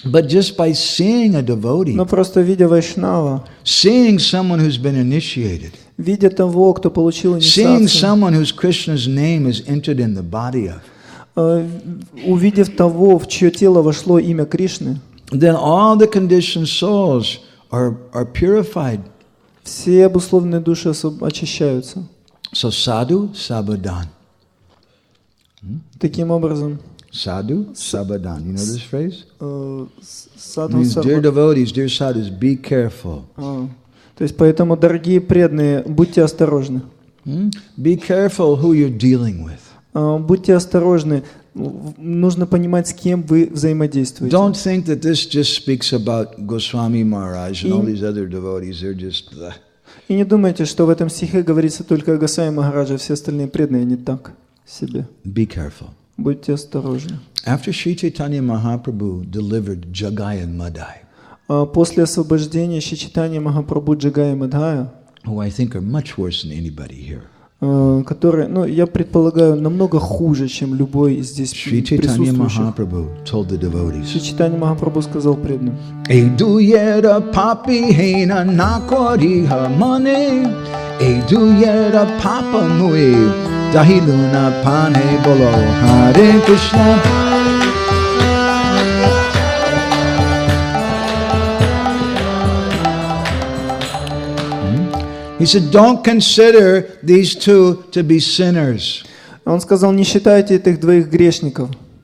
But just by seeing a devotee, Но просто видя Вайшнава, seeing someone who's been initiated, видя того, кто получил seeing инициацию, someone whose Krishna's name is entered in the body of, увидев того, в чье тело вошло имя Кришны, then all the conditioned souls are purified. все обусловленные души очищаются. So sadhu sabadan. Таким образом, Sadhu sabadan. You know this phrase? садху Means, dear саба- devotees, dear sadhus, be careful. То есть, поэтому, дорогие преданные, будьте осторожны. Be careful who you're dealing with. Будьте осторожны. Нужно понимать, с кем вы взаимодействуете. Don't think that this just speaks about Goswami Maharaj and all these other devotees. They're just... И не думайте, что в этом стихе говорится только о Госвами Махараджа, все остальные преданные не так себе. Be careful. Будьте осторожны. After Sri Chaitanya Mahaprabhu delivered Jagai and Madai, После освобождения Шри Махапрабху Джагая Мадхая, who I think are much worse than anybody here, которые, я предполагаю, намного хуже, чем любой здесь Sri Chaitanya присутствующий. Mahaprabhu told the devotees, Шри Чайтанья Махапрабху сказал преданным: Eduyera papi hena nakoriha mane, Eduyera papa mui, dahiluna pane bolo, Hare Krishna. He said, don't consider these two to be sinners. Он сказал: не считайте этих двоих So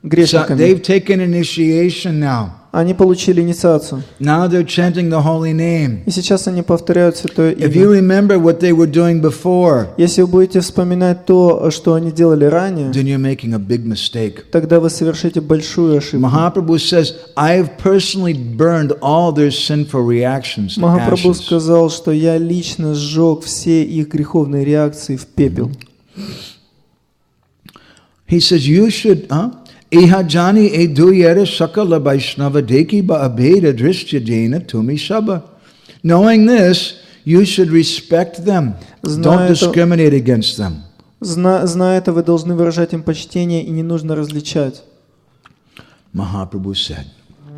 грешниками. they've taken initiation now. Они получили инициацию. Now they're chanting the holy name. И сейчас они повторяют святое If you имя. remember what they were doing before, Если вы будете вспоминать то, что они делали ранее, then you're making a big mistake. тогда вы совершите большую ошибку. Mahaprabhu says, I have personally burned all their sinful reactions to Махапрабху ashes. сказал, что я лично сжег все их греховные реакции в пепел. He says, you should, Ihajani eduyera sakala vaishnava deki ba abheda drishyadena tumi shaba. Knowing this, you should respect them. Don't discriminate against them. Зная это, вы должны выражать им почтение, и не нужно различать. Mahaprabhu said,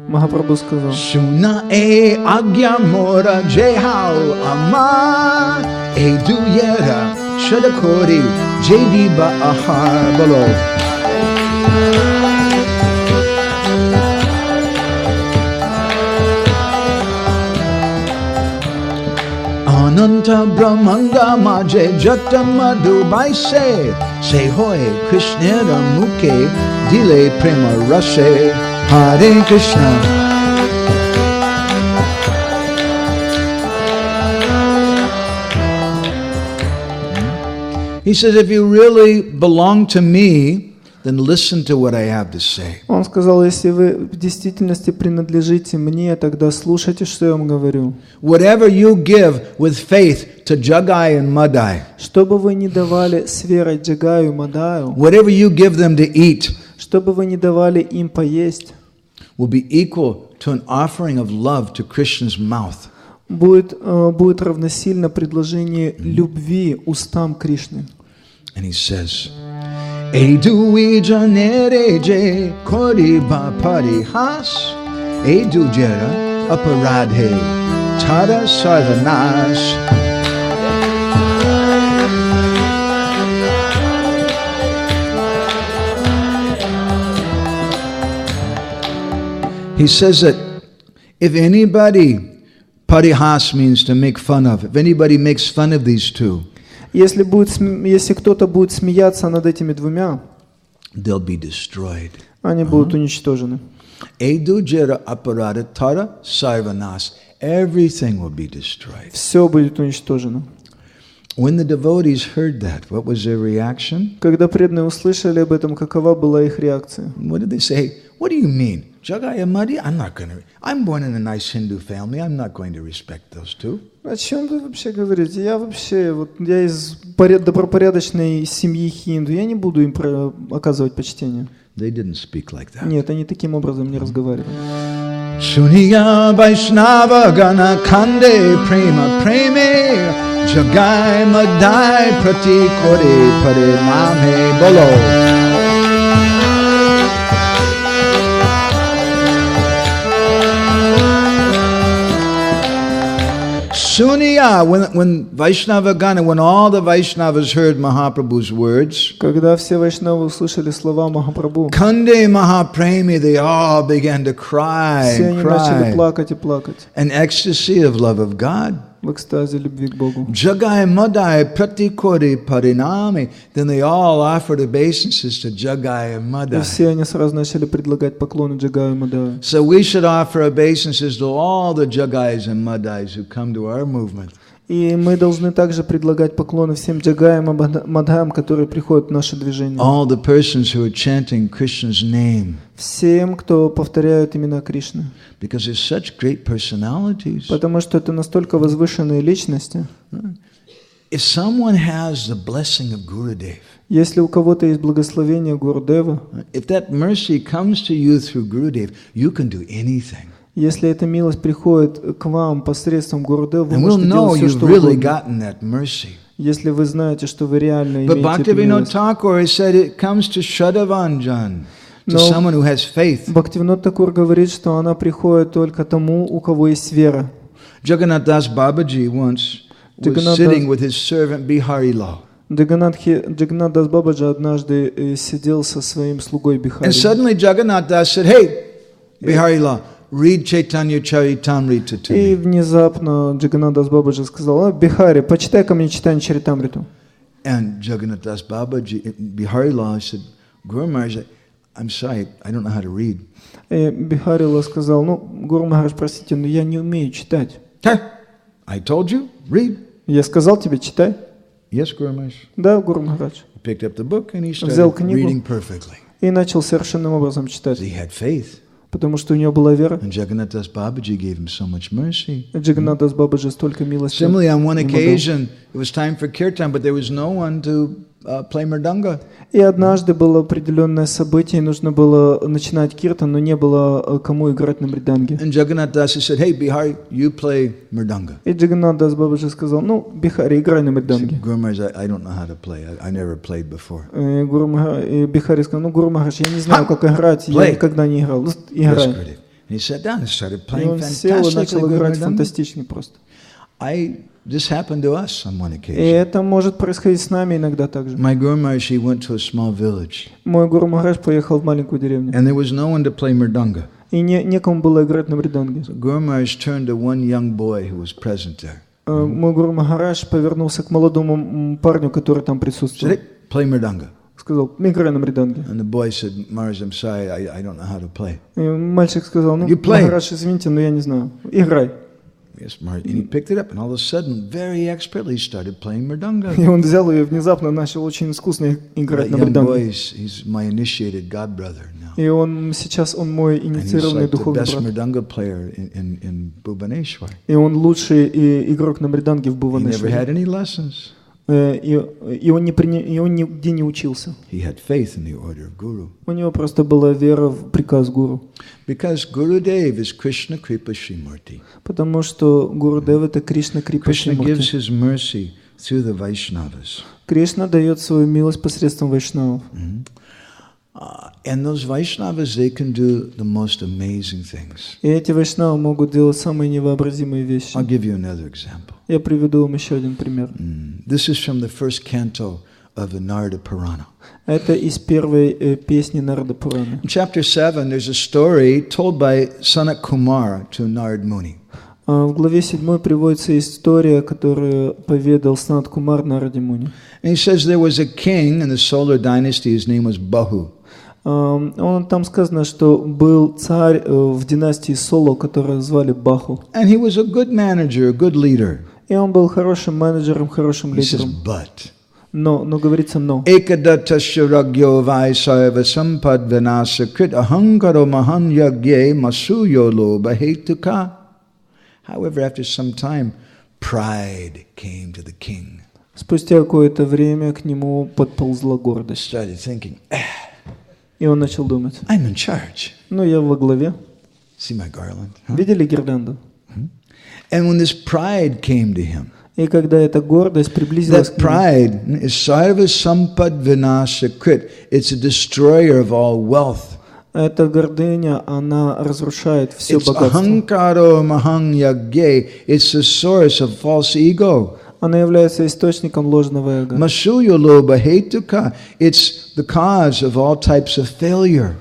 Махапрабху сказал: Suna e agya mora jehau ama eduyera shadakori jedi ba ahar balo. Ananta Brahmanga Maje Jatamadu Baise Se Hoy Krishna Mukhe Dile Prema Rase Hare Krishna. He says, if you really belong to me, then listen to what I have to say. Он сказал: если вы в действительности принадлежите мне, тогда слушайте, что я вам говорю. Whatever you give with faith to Jagai and Madai, Что бы вы ни давали с верой Джагаю и Мадаю, whatever you give them to eat, что бы вы ни давали им поесть, will be equal to an offering of love to Krishna's mouth. будет равносильно предложению любви устам Кришны. And he says, Edu ijanereje kori ba parihas, Edu jera aparadhe tada sarvanas. He says that if anybody, parihas means to make fun of, if anybody makes fun of these two, Если кто-то будет смеяться над этими двумя, they'll be destroyed. они будут уничтожены. Edu jera aparada tara sarvanas. Everything will be destroyed. Все будет уничтожено. When the devotees heard that, what was their reaction? Когда преданные услышали об этом, какова была их реакция? What did they say? What do you mean? Jagaya Madi? I'm born in a nice Hindu family. I'm not going to respect those two. О чем вы вообще говорите? Я из добропорядочной семьи хинду, я не буду им оказывать почтение. They didn't speak like that. Нет, они таким образом не разговаривали. Shuniya Vaishnava Gana Kande Prema Preme Jagai Madai Prati Kore Pariname Bolo. Suniya, when Vaishnava Gana, when all the Vaishnavas heard Mahaprabhu's words, Когда все вайшнавы услышали слова Махапрабху, Kande Mahapremi, they all began to cry все and они начали cry. плакать и плакать An ecstasy of love of God. в экстазе любви к Богу. Jagai Madai Pratikori Parinami. Then they all offered obeisances to Jagai and И Madai. все они сразу начали предлагать поклоны Джагаю и Мадаю. So we should offer obeisances to all the Jagais and Madais who come to our movement. И мы должны также предлагать поклоны всем Джагаям и Мадхаям, которые приходят в наше движение. All the persons who are chanting Krishna's name. Всем, кто повторяют имена Кришны. Because they're such great personalities. Потому что это настолько возвышенные личности. If someone has the blessing of Gurudev, Если у кого-то есть благословение Гурудева, if that mercy comes to you through Gurudev, you can do anything. Если эта милость приходит к вам посредством Гурудева, вы And we'll можете know делать все, you've что really угодно. gotten that mercy. Если вы знаете, что вы реально But имеете эту Bhaktivinoda милость. Thakur has said it comes to Shadavanjan, to Но someone who has faith. Бхактивинод Такур говорит, что она приходит только тому, у кого есть вера. Jagannath Das Babaji once was Jagannath sitting Das- with his servant Bihari Lal. Джаганнат Дас Бабаджи однажды сидел со своим слугой And Бихари. suddenly Jagannath Das said, "Hey, Bihari Lal, read Chaitanya Charitamrita to И me." внезапно Джаганнат Дас Бабаджи сказал: Бихари, почитай-ка мне читание Чаритамриту. And Jagannath Das Babaji, Bihari Lal said, "Guru Maharaj, I'm sorry, I don't know how to read." И Бихари Лал сказал: Гуру Махарадж, простите, но я не умею читать. I told you, read. Я сказал тебе, читай. Yes, Guru Maharaj. Да, Гуру Махарадж. He picked up the book and he Взял started книгу reading perfectly. и начал совершенным образом читать, He had faith. потому что у него была вера. And Jagannath Das Babaji gave him so much mercy. Джаганнат Дас Бабаджи столько милости Similarly, on one ему дал. occasion, it was time for kirtan, but there was no one to play mridanga. И однажды было определенное событие, и нужно было начинать киртан, но не было кому играть на мриданге. And Jagannath Das said, "Hey, Bihari, you play mridanga." И Джаганнат Дас Бабаджи сказал: Бихари, играй на He мриданге. said, "Guru Maharaj, I don't know how to play. I never played before." И Бихари сказал: Гуру Махарадж, я не знаю, как играть, я никогда не играл. Играй. And he sat down and started И playing он сел и начал fantastically играть good mridanga. фантастично просто. This happened to us on one И occasion. это может происходить с нами иногда также. My Guru Maharaj, he went to a small village, Мой Гуру Махарадж поехал в маленькую деревню, and there was no one to play mridanga. и некому было играть на мриданге. So Guru Maharaj turned to one young boy who was present there. Мой Гуру Махарадж повернулся к молодому парню, который там Said, присутствовал. "Hey, play mridanga." Сказал: играй на мриданге. And the boy said, "Maharaj, I'm sorry, I don't know how to play." И мальчик сказал: You play. Махарадж, извините, но я не знаю. Играй. Yes, Maharaj. And he picked it up, and all of a sudden, very expertly, he started playing mridanga. И он взял ее и внезапно начал очень искусно играть That на young мриданге. boy, he's my initiated god brother now. И он сейчас мой And he's инициированный like the духовный best брат. mridanga player in Bhubaneswar. И он лучший игрок на мриданге в He never Бхуванешваре. had any lessons. И он нигде не учился. He had faith in the order of Guru. У него просто была вера в приказ Гуру. Because Gurudev is Krishna Kripa Srimurti. Потому что Гурудев — это Кришна Крипа Krishna gives Шримурти. his mercy through the Vaishnavas. Кришна дает свою милость посредством вайшнавов. And those Vaishnavas, they can do the most amazing things. И эти вайшнавы могут делать самые невообразимые вещи. I'll give you another example. Я приведу вам еще один пример. This is from the first canto of the Narada Purana. Это из первой песни Нарада Пураны. In chapter 7, there's a story told by Sanat Kumar to Narad Muni. В главе 7 приводится история, которую поведал Санат Кумар Нараде Муни. And he says there was a king in the Solar dynasty, his name was Bahu. Там сказано, что был царь в династии Соло, которого звали Баху. And he was a good manager, a good leader. И он был хорошим менеджером, хорошим He says, лидером. but Но говорится «но». Ekadatasya ragyo vaisaiva sampad vinasa krit ahankaro mahan yagye masuyo loba hetuka. However, after some time, pride came to the king. Спустя какое-то время к нему подползла гордость. Started thinking, И он начал думать: I'm in charge. я во главе. See my garland? Huh? Видели гирлянду? And when this pride came to him, И когда эта гордость приблизилась that к нему, pride is sarva sampad vinasa krit. It's a destroyer of all wealth. эта гордыня, она разрушает все It's богатство. ahankaro mahang yagye. It's the source of false ego. Она является источником ложного эго. Masuyo loba hetuka. It's the cause of all types of failure.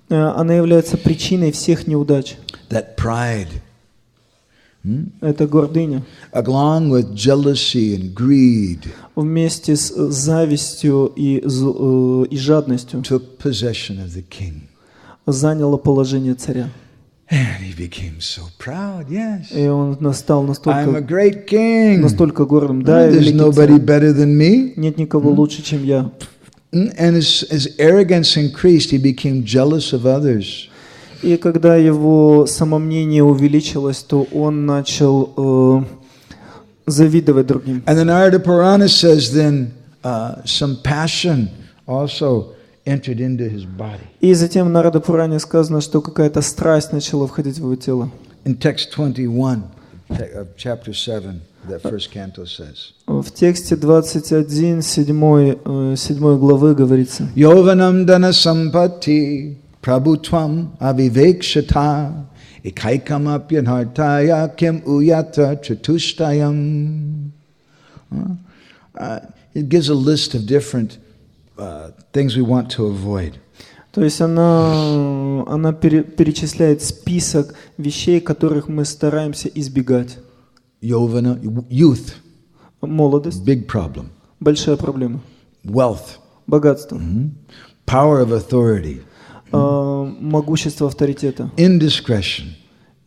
Она является причиной всех неудач. That pride, Это гордыня. along with jealousy and greed, Вместе с завистью и жадностью took possession of the king. заняла положение царя. And he became so proud, yes. И он стал I'm a настолько great king. настолько гордым. Да, я There's великий nobody царь. better than me. Нет никого лучше, чем я. And as arrogance increased, he became jealous of others. И когда его самомнение увеличилось, то он начал завидовать другим. And the Narada Purana says then some passion also entered into his body. И затем в Нарада Пуране сказано, что какая-то страсть начала входить в его тело. In text 21 of chapter 7, that first canto says, В тексте 21, 7 главы говорится: Yovanam dana sampatti prabhutvam avivekshata ekaikam apyanhartaya kim uyata chatushtayam. It gives a list of different things we want to avoid. То есть она перечисляет список вещей, которых мы стараемся избегать. Yovana, youth, Молодость, big problem. большая проблема. Wealth, Богатство, power of authority, могущество авторитета. indiscretion,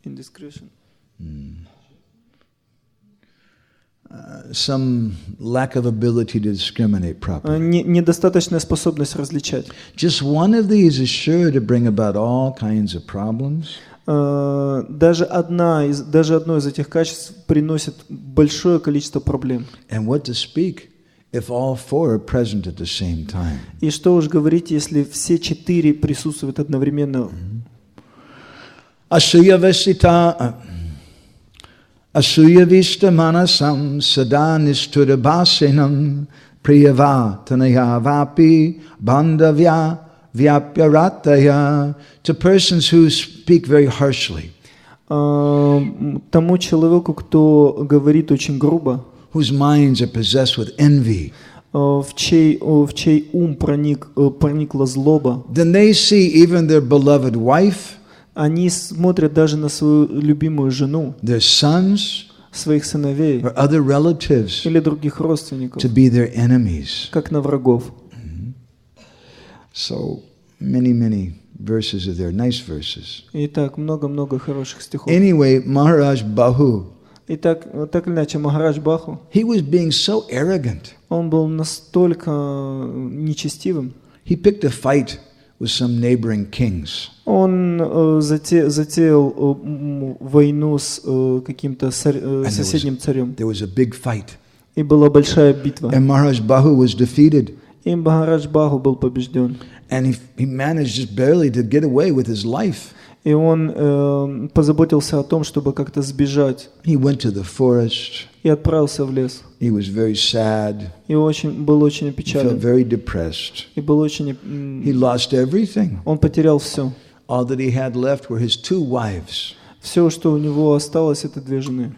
Indiscretion. some lack of ability to discriminate properly. Недостаточная способность различать. Just one of these is sure to bring about all kinds of problems. Даже одно из этих качеств приносит большое количество проблем. And what to speak if all four are present at the same time? И что уж говорить, если все 4 присутствуют одновременно. Asuyavishta manasam sada nishturabasinam priyava tanayavapi bandhavya vyapyarataya, to persons who speak very harshly, Тому человеку, кто говорит очень грубо, whose minds are possessed with envy, в чей ум проникла злоба, then they see even their beloved wife, они смотрят даже на свою любимую жену, their sons, своих сыновей or other relatives или других родственников, to be their enemies. как на врагов. So many verses are there, nice verses. Итак, много-много хороших стихов. Anyway, Maharaj Bahu, Итак, так или иначе, Махарадж Баху, he was being so arrogant. он был настолько нечестивым. He picked a fight with some neighboring kings. Он затеял войну с каким-то соседним царем. There was a big fight. И была большая битва. And Maharaj Bahu was defeated. И Махарадж Баху был побежден. And he managed just barely to get away with his life. И он позаботился о том, чтобы как-то сбежать. He went to the forest. И отправился в лес. He was very sad. И был очень He felt опечален. very depressed. И был очень... He lost everything. Он потерял все. All that he had left were his 2 wives. Все, что у него осталось, это 2 жены.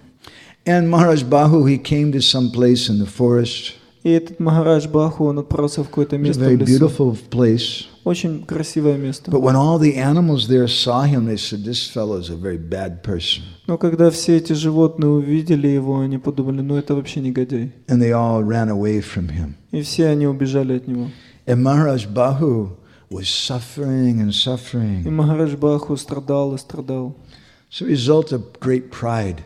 And Maharaj Bahu, he came to some place in the forest. И этот Махарадж Баху, он отправился в какое-то It was a место very в лесу. beautiful place. Очень красивое место. But when all the animals there saw him, they said, this fellow is a very bad person. Но когда все эти животные увидели его, они подумали, ну это вообще негодяй. And they all ran away from him. И все они убежали от него. And Maharaj Bahu was suffering and И suffering. Махарадж Баху страдал и страдал. It's a result of great pride.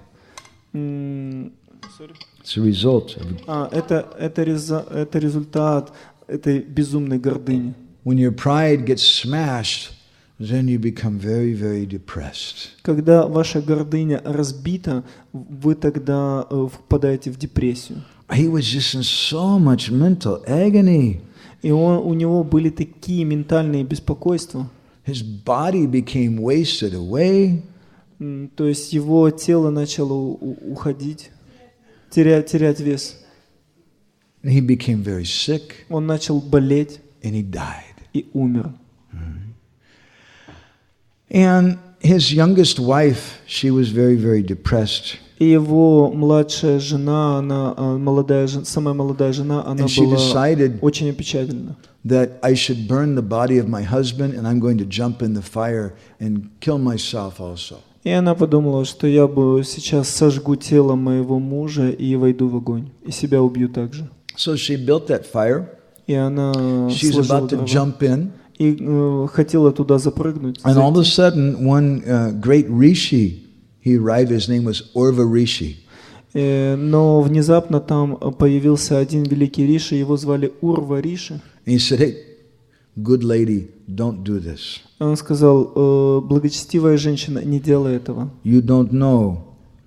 It's a result of Это результат этой безумной гордыни. when your pride gets smashed, then you become very depressed. Когда ваша гордыня разбита, вы тогда впадаете в депрессию. He was just in so much mental agony. И у него были такие ментальные беспокойства. His body became wasted away. То есть его тело начало уходить, терять вес. And he became very sick Он начал болеть and he died. и умер. And his youngest wife, she was very depressed. И его младшая жена, самая молодая жена, она And she была decided очень опечалена. that I should burn the body of my husband and I'm going to jump in the fire and kill myself also. И она подумала, что я бы сейчас сожгу тело моего мужа и войду в огонь, и себя убью также. So she built that fire. И она She's сложила about to дрова jump in. и хотела туда запрыгнуть. And all of a sudden, one great rishi, he arrived, his name was Urva Rishi. Но внезапно там появился один великий риши, его звали Урва Риши. And he said, hey, good lady, don't do this. Он сказал, благочестивая женщина, не делай этого. You don't know,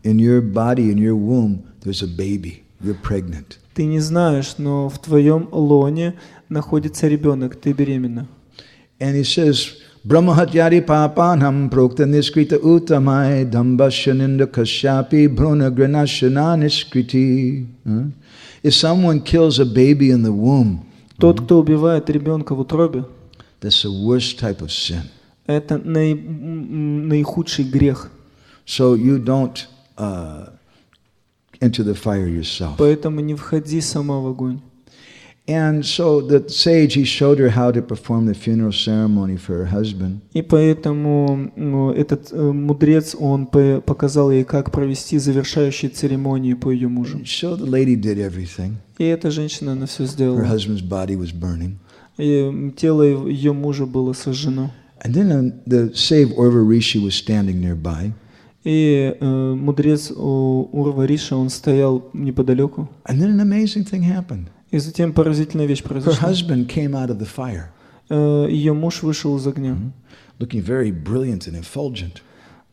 in your body, in your womb, there's a baby. You're pregnant. Ты не знаешь, но в твоем лоне находится ребенок, ты беременна. And he says, Brahmahatyari papanam prokta niskrita uttamai dambashaninda kasyapi bruna granashana niskriti. If someone kills a baby in the womb, Тот, кто убивает ребенка в утробе, that's the worst type of sin. это наихудший грех. So you don't enter the fire yourself. Поэтому не входи сама в огонь. And so the sage, he showed her how to perform the funeral ceremony for her husband. И поэтому этот мудрец, он показал ей, как провести завершающие церемонии по ее мужу. So the lady did everything. И эта женщина, она все Her сделала. husband's body was burning. И тело ее мужа было сожжено. And then the sage Urva Rishi was standing nearby. И мудрец Урва Риша, он стоял неподалеку. And then an amazing thing happened. И затем поразительная вещь Her произошла. husband came out of the fire, Ее муж вышел из огня, looking very brilliant and effulgent.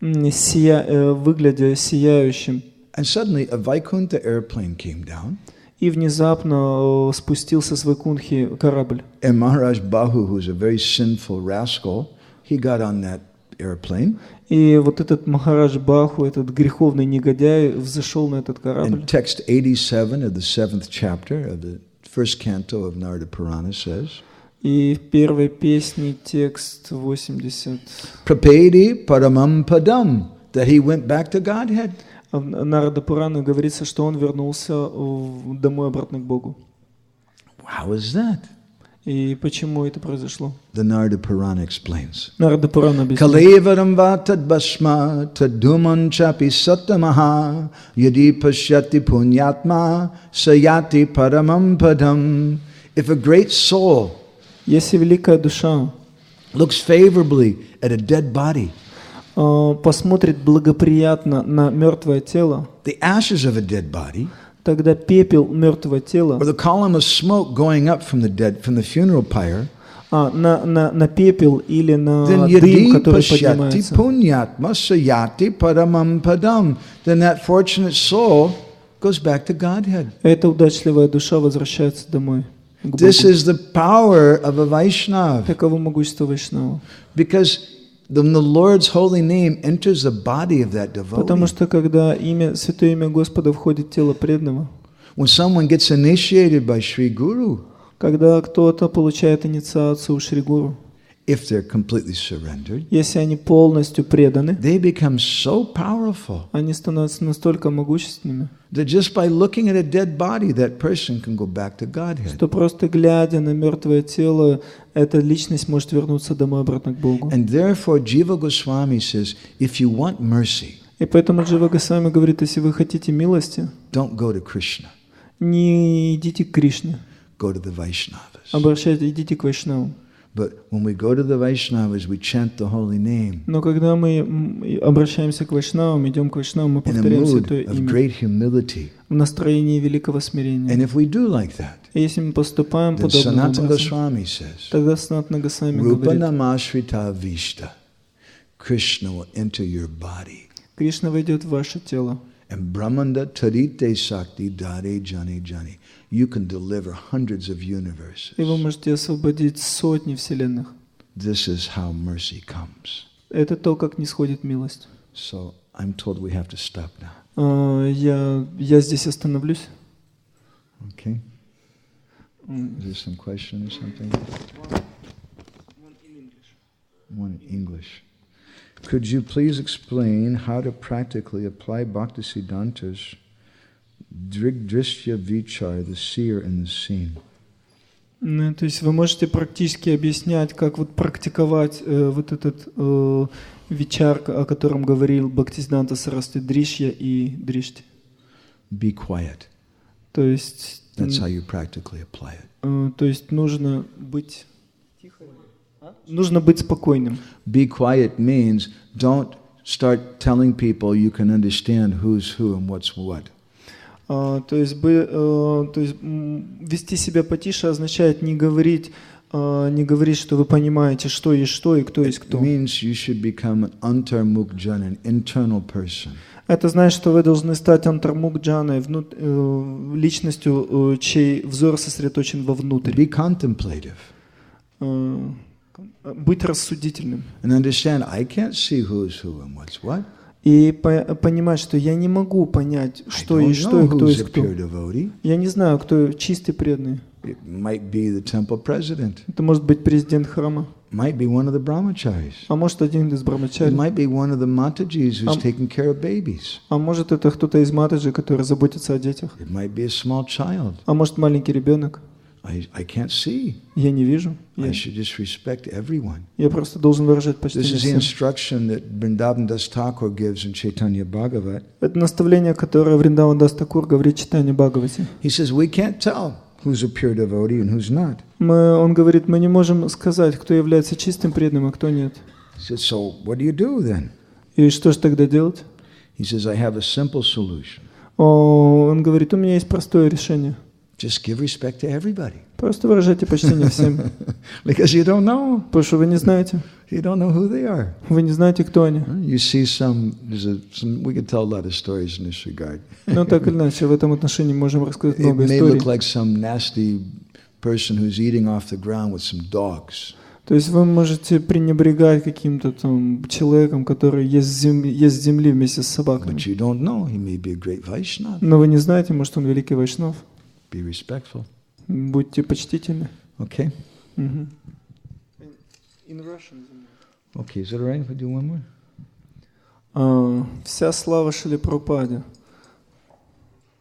выглядя сияющим. And suddenly a Vaikuntha airplane came down. И внезапно спустился с Вайкунтхи корабль. And Maharaj Bahu, who's a very sinful rascal, he got on that airplane. И вот этот Махарадж Баху, этот греховный негодяй, взошел на этот корабль. And text 87 of the 7th chapter of the first canto of Narada Purana says, И в первой песне текст 80. Prapedi paramam padam, that he went back to Godhead. В Нарада Пурана говорится, что он вернулся домой обратно к Богу. How is that? И почему это произошло? The Narada Purana explains. Нарада Пурана объясняет. Kalevaram vatad basma taduman chapi sattamaha yadi pashyati punyatma sayati paramam padam. If a great soul Если великая душа looks favorably at a dead body, посмотрит благоприятно на мертвое тело, the ashes of a dead body, тогда пепел мертвого тела, or the column of smoke going up from the funeral pyre, на пепел или на then дым, yadi который pashyati поднимается, punyatma sayati paramam padam. Then that fortunate soul goes back to Godhead. эта удачливая душа возвращается домой. К Богу. This is the power of a Vaishnava. Таково могущество Вайшнава. Because when the Lord's holy name enters the body of that Потому devotee, что когда святое имя Господа входит в тело преданного, when someone gets initiated by Sri Guru, когда кто-то получает инициацию у Шри Гуру, if they're completely surrendered, если они полностью преданы, they become so powerful они становятся настолько могущественными, that just by looking at a dead body, that person can go back to Godhead. что просто глядя на мертвое тело, эта личность может вернуться домой обратно к Богу. And therefore, Jiva Goswami says, if you want mercy, И поэтому Джива Госвами говорит, если вы хотите милости, don't go to Krishna, не идите к Кришне, go to the Vaishnavas. идите к Вайшнавам. But when we go to the Vaishnavas, we chant the holy name Но когда мы обращаемся к Вайшнавам, идем к Вайшнавам, мы in a повторяем mood святое of имя great humility. в настроении великого смирения. And if we do like that, И если мы поступаем then подобным Sanatana образом, Goswami says, тогда Санатана Госвами Rupa говорит, namashrita vishta, Krishna will enter your body. Кришна войдет в ваше тело. And Brahmanda tarite sakti dare jani jani. You can deliver hundreds of universes. И вы можете освободить сотни вселенных. This is how mercy comes. Это то, как нисходит милость. So I'm told we have to stop now. Я здесь остановлюсь. Okay? Is there some question or something? One in English. Could you please explain how to practically apply Bhaktisiddhanta's Drigdrishya Vichar, the seer and the seen? То есть вы можете практически объяснять, как вот практиковать вот этот вичар, о котором говорил Бхактисиддханта Сарасвати, Дришья и Дришти. Be quiet. То есть, That's how you practically apply it. то есть нужно быть спокойным. Be quiet means don't start telling people you can understand who's who and what's what. То есть вести себя потише означает не говорить не говорит, что вы понимаете, что есть что и кто есть It кто. means you should become an antarmukjana, an internal person. Это значит, что вы должны стать антармукджаной, личностью, чей взор сосредоточен вовнутрь. Be contemplative. Быть рассудительным. And understand, I can't see who's who and what's what. И понимать, что я не могу понять, что есть что и кто есть кто. Я не знаю, кто чистый преданный. It might be the temple president. Это может быть президент храма. Might be one of the brahmacharis. А может один из It брамачари. might be one of the matajis who's taking care of babies. А может это кто-то из матаджи, который заботится о детях. It might be a small child. А может маленький ребенок. I can't see. Я не вижу. I should just respect everyone. Я просто должен выражать This почтение is the всем. instruction that Vrindavan Das Thakur gives in Chaitanya Bhagavat. Это наставление, которое Вриндаван Дас Такур говорит в Чайтанья Бхагавате. He says we can't tell who's a pure devotee and who's not. Он говорит, мы не можем сказать, кто является чистым преданным, а кто нет. He says, so what do you do then? И что же тогда делать? He says, I have a simple solution. Он говорит, у меня есть простое решение. Just give respect to everybody. Просто выражайте почтение всем. Because you don't know. Потому что вы не знаете. You don't know who they are. Вы не знаете, кто они. You see we could tell a lot of stories in this regard. Но так или иначе, в этом отношении можем рассказать It много may историй. look like some nasty person who's eating off the ground with some dogs. То есть вы можете пренебрегать каким-то там человеком, который ест земли вместе с собаками. But you don't know. He may be a great Vaishnava. Но вы не знаете, может, он великий вайшнав. Be respectful. Будьте почтительны. Okay? In Russian. Okay, is it all right if I do one more? Вся слава Шриле Прабхупаде.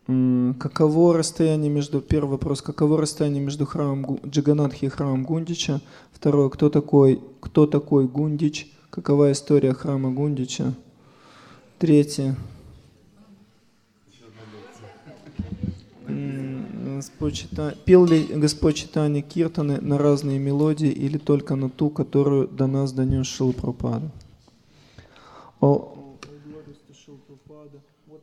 Каково расстояние между... Первый вопрос. Каково расстояние между храмом Джаганатхи и храмом Гундича? Второй. Кто такой Гундич? Какова история храма Гундича? Третье. Пел ли Господь читание киртаны на разные мелодии или только на ту, которую до нас донес Шрила Прабхупада? What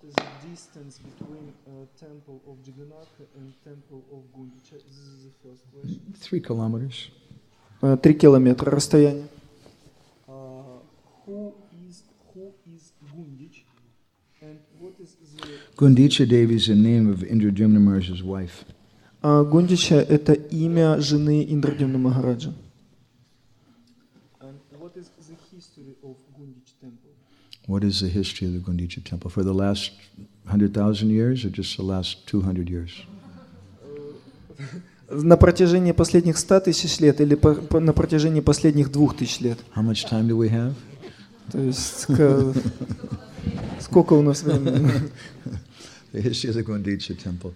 is the distance between temple of Jagannath and temple of Gundicha? This is the first question. 3 kilometers. 3 километра расстояние. Who is Gundich? And what is the... Gundicha Devi is the name of Indradyumna Maharaj's wife. Гундича – это имя жены Индрадюмна Махараджа. And what is the history of Gundich temple? What is the history of the Gundicha temple? For the last 100,000 years or just the last 200 years? На протяжении последних 100 тысяч лет или на протяжении последних 2000 лет? How much time do we have? То есть сколько у нас времени? The history of the Gundicha temple.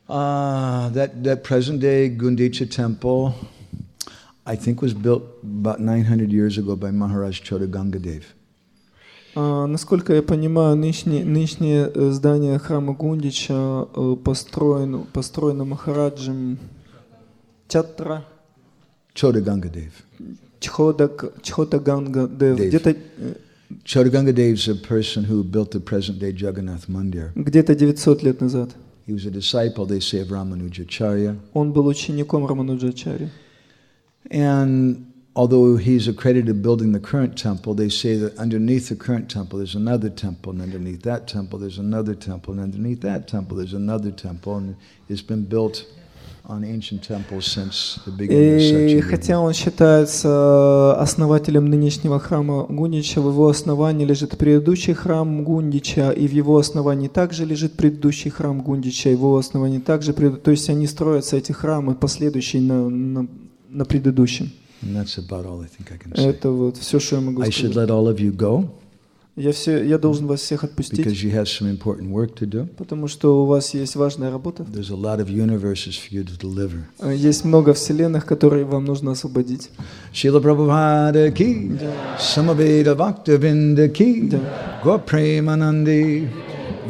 That present-day Gundicha temple, I think, was built about 900 years ago by Maharaj Chodagangadev. Насколько я понимаю, нынешнее здание храма Гундича построено Махараджем Chodagangadev. Чхотагангадев. Где-то Chodagangadev is a person who built the present-day Jagannath Mandir. Где-то 900 лет назад. He was a disciple, they say, of Ramanujacharya. Он был учеником Рамануджачари. And although he's accredited building the current temple, they say that underneath the current temple there's another temple, and underneath that temple there's another temple, and underneath that temple there's another temple, and it's been built on ancient temples since the beginning of И Satya. хотя он считается основателем нынешнего храма Гундича, в его основании лежит предыдущий храм Гундича, и в его основании также лежит предыдущий храм Гундича, и в его основании также... То есть они строятся, эти храмы, последующие на предыдущем. And that's about all I think I can say. Это вот все, что я могу I should сказать. let all of you go Я должен вас всех отпустить, because you have some important work to do. потому что у вас есть важная работа. There's a lot of universes for you to deliver. Есть много вселенных, которые вам нужно освободить. Srila Prabhupada ki, Samaveda Bhaktavinda ki, Gaur Premanandi.